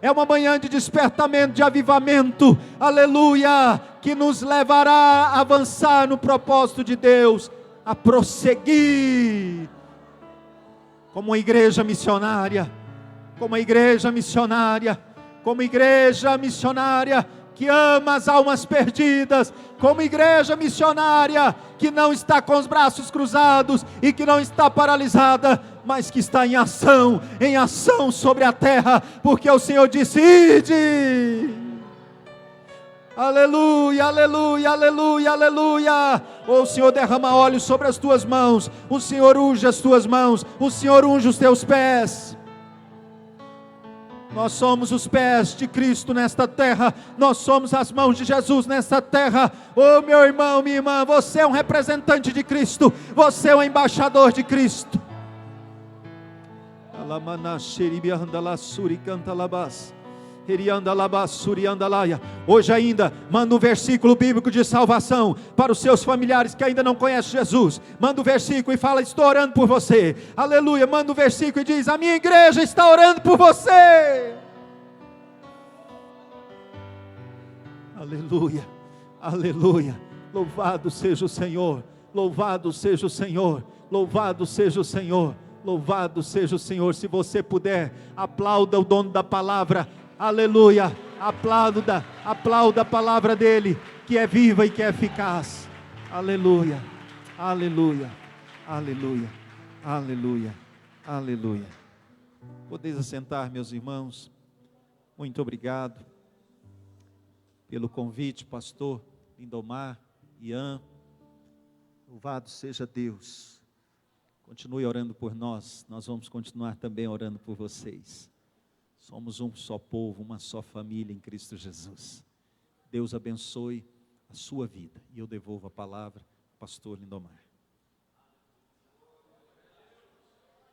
É uma manhã de despertamento, de avivamento, aleluia, que nos levará a avançar no propósito de Deus, a prosseguir como uma igreja missionária, como uma igreja missionária, como igreja missionária que ama as almas perdidas, como igreja missionária que não está com os braços cruzados e que não está paralisada, mas que está em ação sobre a terra, porque o Senhor disse: ide. Aleluia, aleluia, aleluia, aleluia. O Senhor derrama óleo sobre as tuas mãos, o Senhor unge as tuas mãos, o Senhor unge os teus pés. Nós somos os pés de Cristo nesta terra, nós somos as mãos de Jesus nesta terra. Oh, meu irmão, minha irmã, você é um representante de Cristo, você é um embaixador de Cristo. Hoje ainda, manda um versículo bíblico de salvação para os seus familiares que ainda não conhecem Jesus. Manda um versículo e fala: estou orando por você. Aleluia, manda um versículo e diz: a minha igreja está orando por você. Aleluia, aleluia. Louvado seja o Senhor, louvado seja o Senhor, louvado seja o Senhor, louvado seja o Senhor. Se você puder, aplauda o dono da palavra. Aleluia, aplauda a palavra dele, que é viva e que é eficaz. Aleluia, aleluia, aleluia, aleluia, aleluia. Podeis assentar, meus irmãos. Muito obrigado pelo convite, pastor Lindomar, Ian. Louvado seja Deus. Continue orando por nós, nós vamos continuar também orando por vocês. Somos um só povo, uma só família em Cristo Jesus. Deus abençoe a sua vida. E eu devolvo a palavra ao pastor Lindomar.